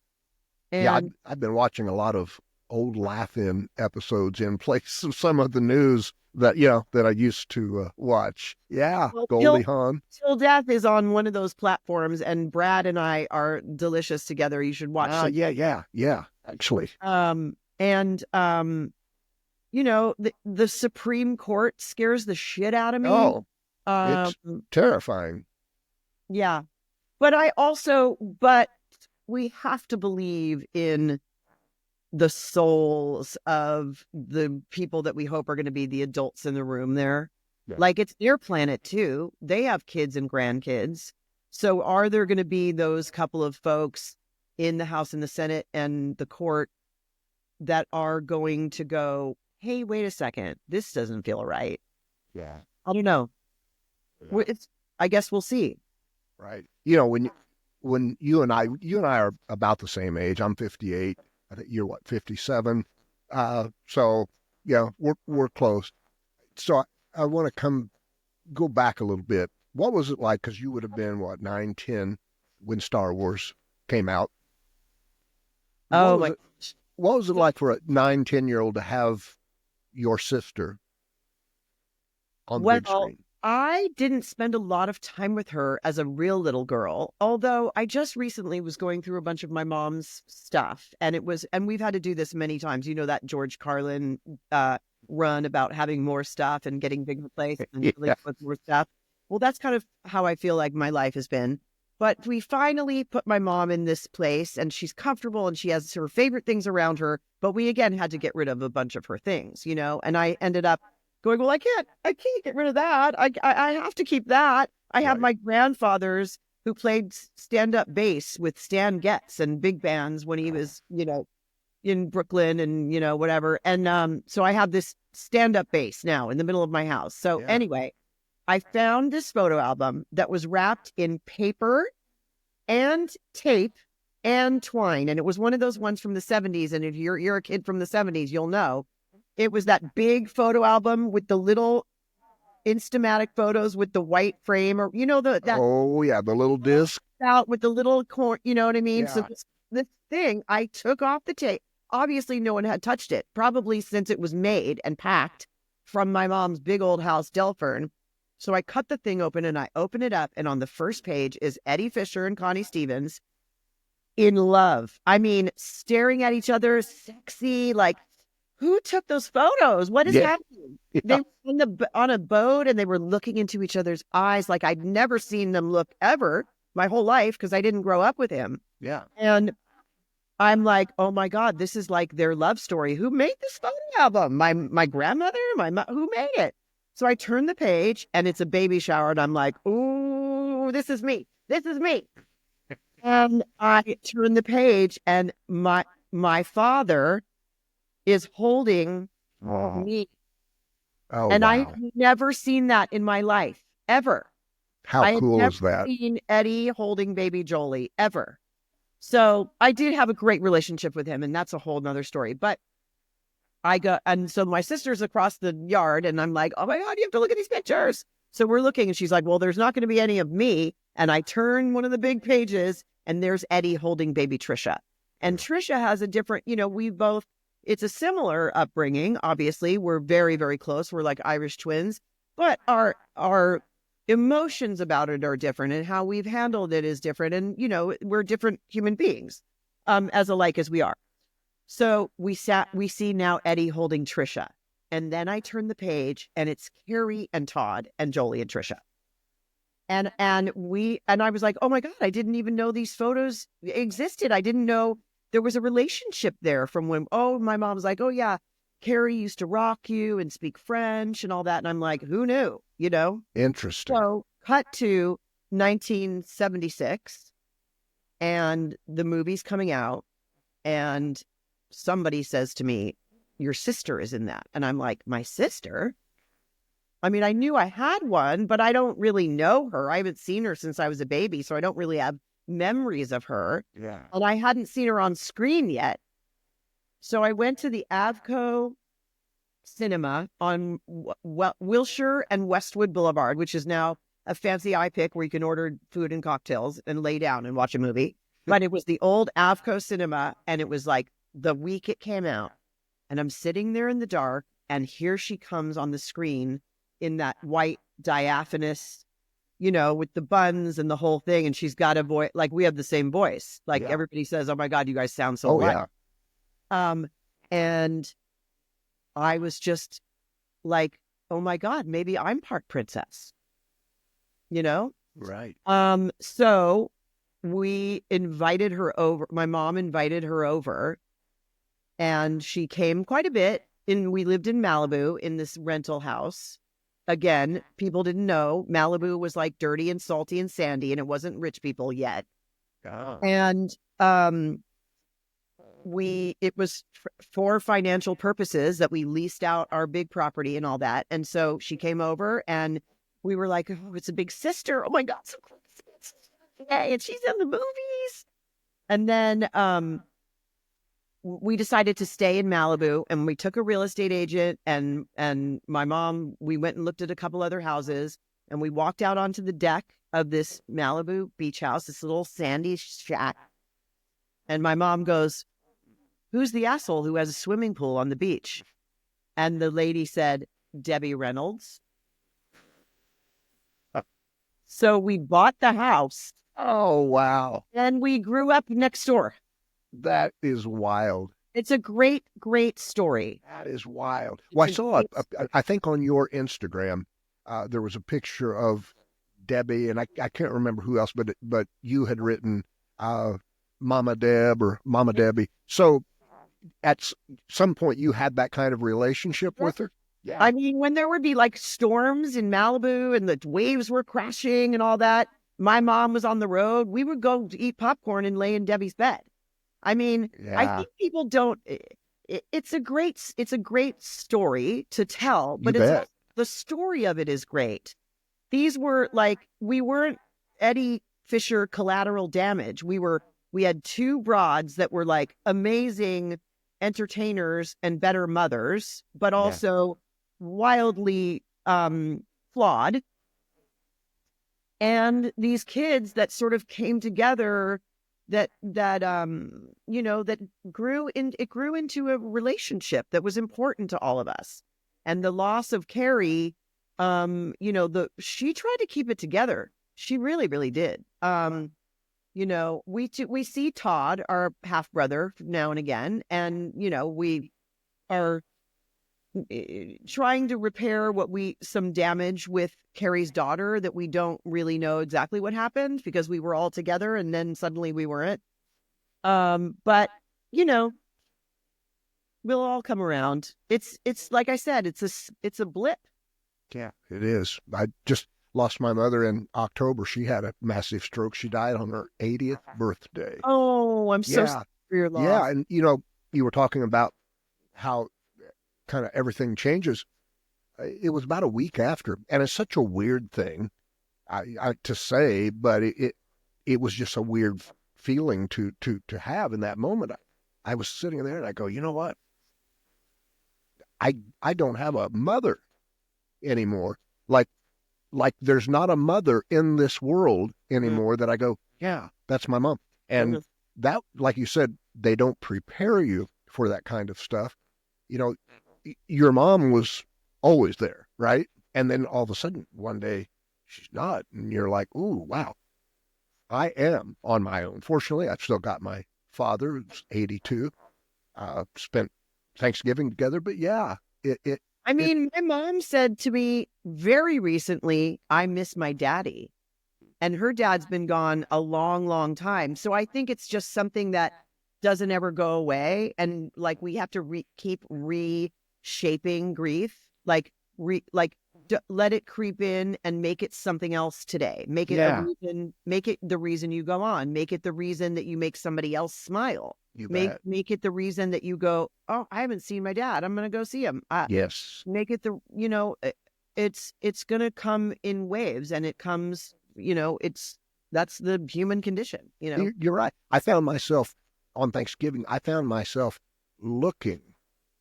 S3: And
S2: I've been watching a lot of old laugh-in episodes in place of some of the news that I used to watch. Yeah, well, Goldie Hawn.
S3: Till Death is on one of those platforms, and Brad and I are delicious together. You should watch it.
S2: Yeah, actually.
S3: The Supreme Court scares the shit out of me.
S2: Oh, it's terrifying.
S3: Yeah. But we have to believe in the souls of the people that we hope are going to be the adults in the room there.
S2: Yeah.
S3: Like, it's their planet too. They have kids and grandkids. So are there going to be those couple of folks in the House and the Senate and the court that are going to go, hey, wait a second, this doesn't feel right?
S2: Yeah.
S3: I don't know.
S2: Yeah.
S3: I guess we'll see.
S2: Right. When you and I are about the same age. I'm 58. I think you're what, 57. So yeah, we're close. So I want to go back a little bit. What was it like? Because you would have been what, 9, 10 when Star Wars came out.
S3: Oh my.
S2: What was it like for a 9, 10-year-old to have your sister on the big
S3: Well,
S2: screen?
S3: I didn't spend a lot of time with her as a real little girl, although I just recently was going through a bunch of my mom's stuff, and we've had to do this many times. You know, that George Carlin run about having more stuff and getting bigger place and dealing with more stuff. Well, that's kind of how I feel like my life has been. But we finally put my mom in this place, and she's comfortable and she has her favorite things around her. But we again had to get rid of a bunch of her things, and I ended up going, well, I can't get rid of that. I have to keep that. I have my grandfathers who played stand-up bass with Stan Getz and big bands when he was, in Brooklyn and, whatever. And so I have this stand-up bass now in the middle of my house. So anyway, I found this photo album that was wrapped in paper and tape and twine. And it was one of those ones from the 70s. And if you're a kid from the 70s, you'll know. It was that big photo album with the little Instamatic photos with the white frame, or
S2: the little disc
S3: out with the little corn. You know what I mean?
S2: Yeah.
S3: So this thing, I took off the tape. Obviously, no one had touched it, probably since it was made and packed from my mom's big old house, Delphern. So I cut the thing open and I open it up, and on the first page is Eddie Fisher and Connie Stevens in love. I mean, staring at each other, sexy, like. Who took those photos? What is happening?
S2: Yeah.
S3: They were on a boat and they were looking into each other's eyes like I'd never seen them look ever my whole life because I didn't grow up with him.
S2: Yeah.
S3: And I'm like, oh my God, this is like their love story. Who made this photo album? My grandmother? Who made it? So I turn the page and it's a baby shower and I'm like, ooh, this is me. This is me. And I turn the page and my father is holding me.
S2: Oh,
S3: and
S2: wow.
S3: I've never seen that in my life, ever.
S2: How cool is that?
S3: I had never seen Eddie holding baby Jolie, ever. So I did have a great relationship with him, and that's a whole nother story. But and so my sister's across the yard, and I'm like, oh my God, you have to look at these pictures. So we're looking, and she's like, well, there's not going to be any of me. And I turn one of the big pages, and there's Eddie holding baby Trisha. And Trisha has a different, it's a similar upbringing. Obviously, we're very, very close. We're like Irish twins, but our emotions about it are different, and how we've handled it is different. And, we're different human beings, as alike as we are. So we see now Eddie holding Trisha. And then I turn the page and it's Carrie and Todd and Jolie and Trisha. And I was like, oh my God, I didn't even know these photos existed. I didn't know there was a relationship there from when, my mom's like, oh yeah, Carrie used to rock you and speak French and all that. And I'm like, who knew,
S2: Interesting.
S3: So cut to 1976 and the movie's coming out and somebody says to me, your sister is in that. And I'm like, my sister? I mean, I knew I had one, but I don't really know her. I haven't seen her since I was a baby, so I don't really have memories of her.
S2: Yeah.
S3: And I hadn't seen her on screen yet. So I went to the Avco Cinema on Wilshire and Westwood Boulevard, which is now a fancy iPic where you can order food and cocktails and lay down and watch a movie. But it was the old Avco Cinema, and it was like the week it came out. And I'm sitting there in the dark, and here she comes on the screen in that white diaphanous, with the buns and the whole thing. And she's got a voice, like we have the same voice. Like everybody says, oh my God, you guys sound so alike. Yeah. And I was just like, oh my God, maybe I'm part princess,
S2: Right.
S3: So we invited her over. My mom invited her over, and she came quite a bit. We lived in Malibu in this rental house. again, people didn't know Malibu was like dirty and salty and sandy, and it wasn't rich people yet.
S2: Ah.
S3: And it was for financial purposes that we leased out our big property and all that. And so she came over and we were like, oh, it's a big sister. Oh my God, so cool. Yay, and she's in the movies. And then we decided to stay in Malibu, and we took a real estate agent and my mom, we went and looked at a couple other houses, and we walked out onto the deck of this Malibu beach house, this little sandy shack. And my mom goes, who's the asshole who has a swimming pool on the beach? And the lady said, Debbie Reynolds. So we bought the house.
S2: Oh, wow.
S3: And we grew up next door.
S2: That is wild.
S3: It's a great, great story.
S2: That is wild. Well, I saw, I think on your Instagram, there was a picture of Debbie, and I can't remember who else, but you had written Mama Deb or Mama Debbie. So at some point you had that kind of relationship with her?
S3: Yeah. I mean, when there would be like storms in Malibu and the waves were crashing and all that, my mom was on the road. We would go to eat popcorn and lay in Debbie's bed. I mean, I think people don't. It's a great story to tell, but the story of it is great. These were like, we weren't Eddie Fisher collateral damage. We had two broads that were like amazing entertainers and better mothers, but also wildly flawed. And these kids that sort of came together that grew into a relationship that was important to all of us. And the loss of Carrie, she tried to keep it together. She really, really did. We see Todd, our half brother, now and again, and we are trying to repair some damage with Carrie's daughter that we don't really know exactly what happened because we were all together and then suddenly we weren't. But we'll all come around. It's like I said, it's a blip.
S2: Yeah, it is. I just lost my mother in October. She had a massive stroke. She died on her 80th birthday.
S3: Oh, I'm so sorry for your loss.
S2: Yeah, and you were talking about how kind of everything changes. It was about a week after, and it's such a weird thing to say, but it was just a weird feeling to have in that moment. I was sitting there and I go, you know what? I don't have a mother anymore. Like there's not a mother in this world anymore that I go, yeah, that's my mom. And that, like you said, they don't prepare you for that kind of stuff. Your mom was always there, right? And then all of a sudden, one day, she's not. And you're like, ooh, wow, I am on my own. Fortunately, I've still got my father, who's 82, spent Thanksgiving together. But yeah,
S3: my mom said to me very recently, I miss my daddy. And her dad's been gone a long, long time. So I think it's just something that doesn't ever go away. And like, we have to keep reshaping grief, let it creep in and make it something else today. Make it the reason you go on. Make it the reason that you make somebody else smile. Make it the reason that you go, oh, I haven't seen my dad, I'm going to go see him.
S2: Yes.
S3: Make it it's going to come in waves, and it comes, that's the human condition,
S2: You're right. I found myself on Thanksgiving, looking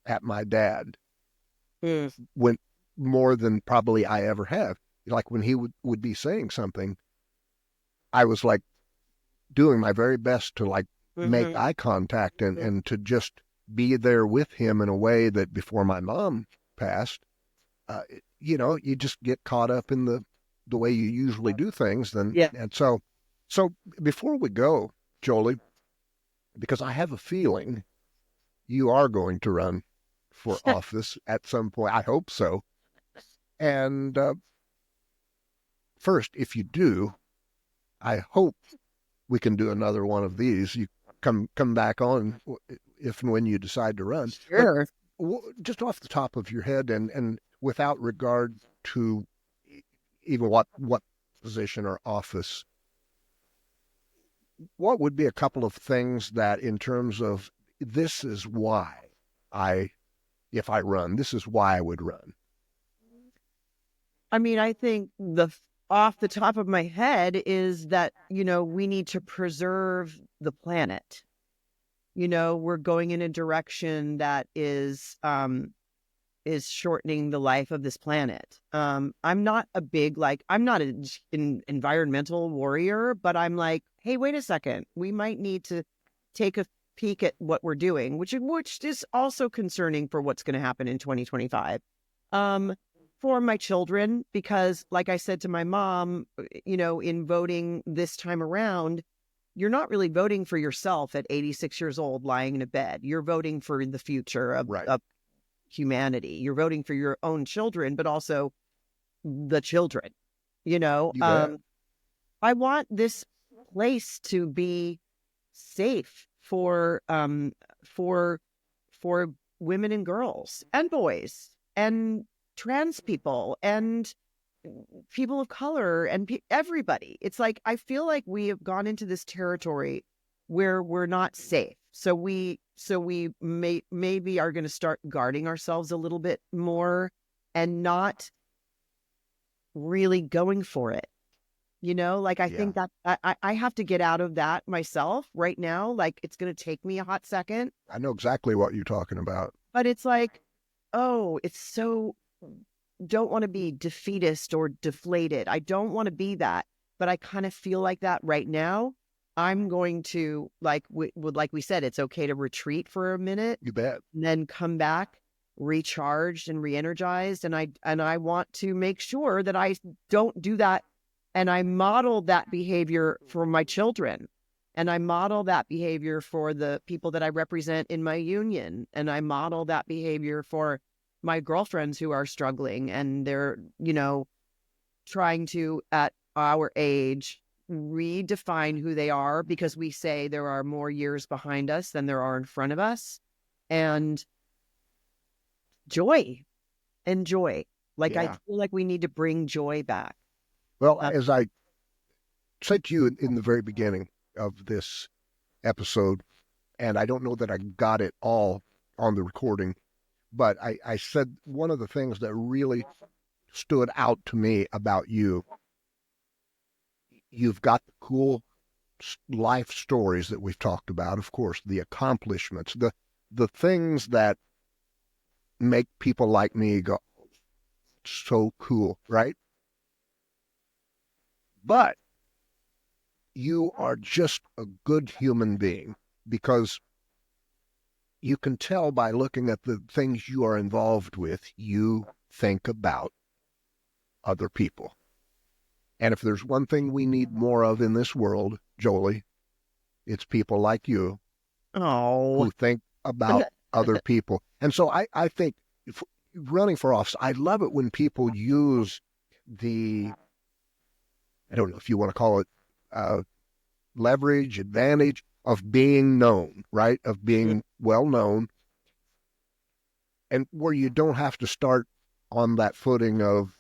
S2: at my dad when more than probably I ever have. Like when he would be saying something, I was like doing my very best to make eye contact and to just be there with him in a way that before my mom passed, you just get caught up in the way you usually do things. And so before we go, Jolie, because I have a feeling you are going to run for office at some point. I hope so. And first, if you do, I hope we can do another one of these. You come back on if and when you decide to run.
S3: Sure.
S2: But just off the top of your head, and without regard to even what position or office, what would be a couple of things that, in terms of, this is why if I run, this is why I would run?
S3: I mean, I think off the top of my head is that, we need to preserve the planet. We're going in a direction that is shortening the life of this planet. I'm not I'm not an environmental warrior, but I'm like, hey, wait a second. We might need to take a peek at what we're doing, which is also concerning for what's going to happen in 2025. For my children, because like I said to my mom, in voting this time around, you're not really voting for yourself at 86 years old lying in a bed. You're voting for the future of humanity. You're voting for your own children, but also the children. I want this place to be safe for women and girls and boys and trans people and people of color and everybody. It's like, I feel like we have gone into this territory where we're not safe. So we maybe are going to start guarding ourselves a little bit more and not really going for it. I think that I have to get out of that myself right now. Like, it's going to take me a hot second.
S2: I know exactly what you're talking about.
S3: But it's like, it's so, don't want to be defeatist or deflated. I don't want to be that, but I kind of feel like that right now. I'm going to, like we said, it's okay to retreat for a minute.
S2: You bet.
S3: And then come back recharged and re-energized. And I want to make sure that I don't do that. And I model that behavior for my children. And I model that behavior for the people that I represent in my union. And I model that behavior for my girlfriends who are struggling and they're, trying to, at our age, redefine who they are, because we say there are more years behind us than there are in front of us. And joy. I feel like we need to bring joy back.
S2: Well, as I said to you in the very beginning of this episode, and I don't know that I got it all on the recording, but I said one of the things that really stood out to me about you've got the cool life stories that we've talked about, of course, the accomplishments, the things that make people like me go, so cool, right? But you are just a good human being, because you can tell by looking at the things you are involved with, you think about other people. And if there's one thing we need more of in this world, Jolie, it's people like you who think about other people. And so I think running for office, I love it when people use I don't know if you want to call it leverage, advantage of being known, right? Of being well known. And where you don't have to start on that footing of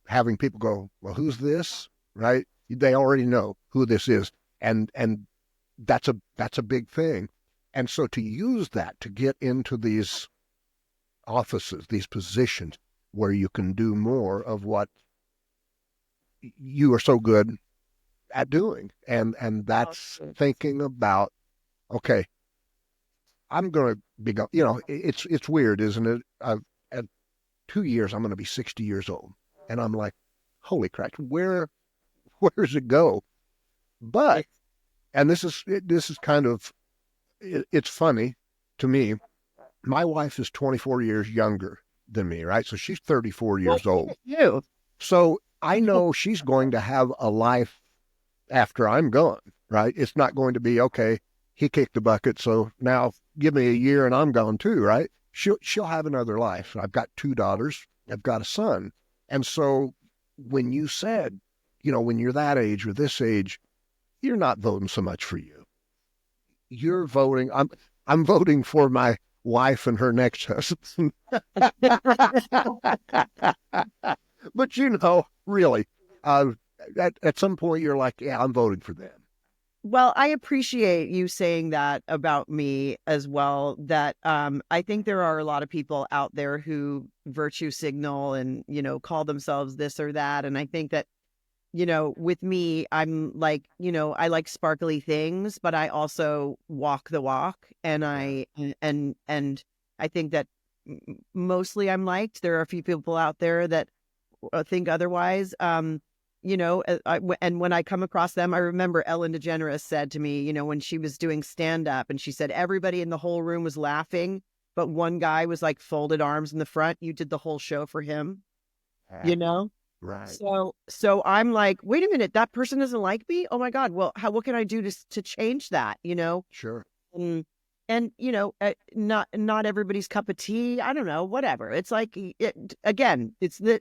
S2: having people go, well, who's this? Right? They already know who this is. And that's a big thing. And so to use that to get into these offices, these positions where you can do more of what you are so good at doing. And that's thinking about, okay, I'm going to be, it's weird, isn't it? At 2 years, I'm going to be 60 years old. And I'm like, holy crap, where's it go? But, and this is kind of, it's funny to me. My wife is 24 years younger than me, right? So she's 34 years old.
S3: You.
S2: So I know she's going to have a life after I'm gone, right? It's not going to be, okay, he kicked the bucket, so now give me a year and I'm gone too, right? She'll have another life. I've got 2 daughters. I've got a son. And so when you said, when you're that age or this age, you're not voting so much for you. You're voting. I'm voting for my wife and her next husband. But really, at some point you're like, yeah, I'm voting for them.
S3: Well, I appreciate you saying that about me as well, that I think there are a lot of people out there who virtue signal and, call themselves this or that. And I think that, with me, I'm like, I like sparkly things, but I also walk the walk. And and I think that mostly I'm liked. There are a few people out there that think otherwise. And when I come across them, I remember Ellen DeGeneres said to me, when she was doing stand up, and she said everybody in the whole room was laughing, but one guy was like folded arms in the front. You did the whole show for him,
S2: Right.
S3: So I'm like, wait a minute, that person doesn't like me. Oh my God. Well, what can I do to change that?
S2: Sure.
S3: And not everybody's cup of tea. I don't know, whatever. It's like, again,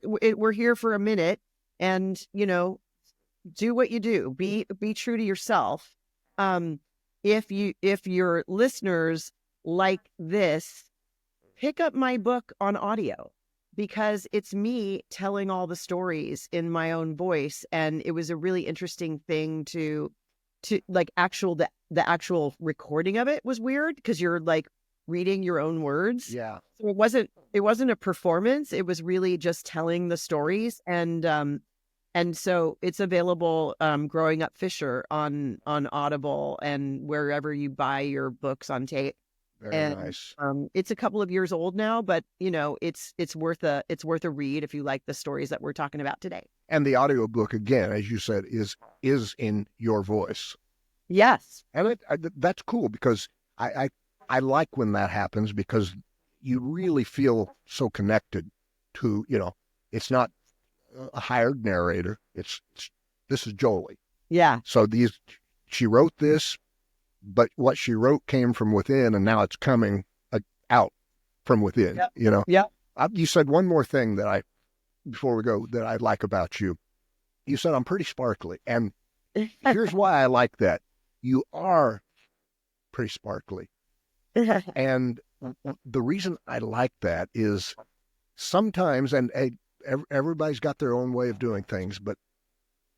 S3: we're here for a minute. And, do what you do, be true to yourself. If your listeners like this, pick up my book on audio, because it's me telling all the stories in my own voice. And it was a really interesting thing to like the actual recording of it was weird, because you're like reading your own words.
S2: Yeah.
S3: So it wasn't a performance. It was really just telling the stories. And so it's available, Growing Up Fisher on Audible and wherever you buy your books on tape.
S2: Very nice.
S3: It's a couple of years old now, but it's worth a read if you like the stories that we're talking about today.
S2: And the audiobook, again, as you said, is in your voice.
S3: Yes.
S2: And that's cool, because I like when that happens, because you really feel so connected to, it's not a hired narrator. This is Jolie.
S3: Yeah.
S2: So she wrote this, but what she wrote came from within, and now it's coming out from within.
S3: Yep. Yeah.
S2: You said one more thing before we go, that I like about you. You said I'm pretty sparkly, and here's why I like that. You are pretty sparkly, and the reason I like that is sometimes, and everybody's got their own way of doing things, but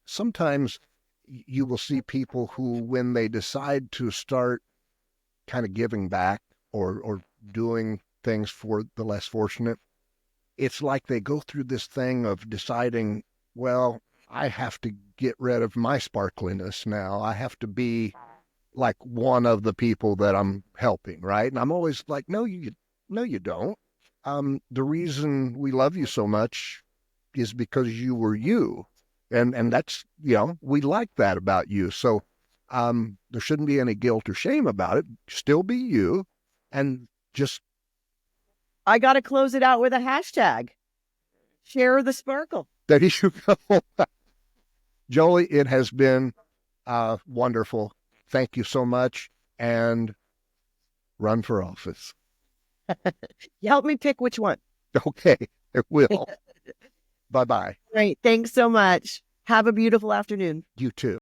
S2: sometimes you will see people who, when they decide to start kind of giving back or doing things for the less fortunate, it's like they go through this thing of deciding, well, I have to get rid of my sparkliness now. I have to be like one of the people that I'm helping, right? And I'm always like, no, you don't. The reason we love you so much is because you were you. And that's, we like that about you. So there shouldn't be any guilt or shame about it. Still be you. And just...
S3: I got to close it out with a hashtag. Share the sparkle.
S2: There you go. Jolie, it has been wonderful. Thank you so much. And run for office.
S3: You help me pick which one.
S2: Okay, I will. Bye-bye.
S3: Great. Thanks so much. Have a beautiful afternoon.
S2: You too.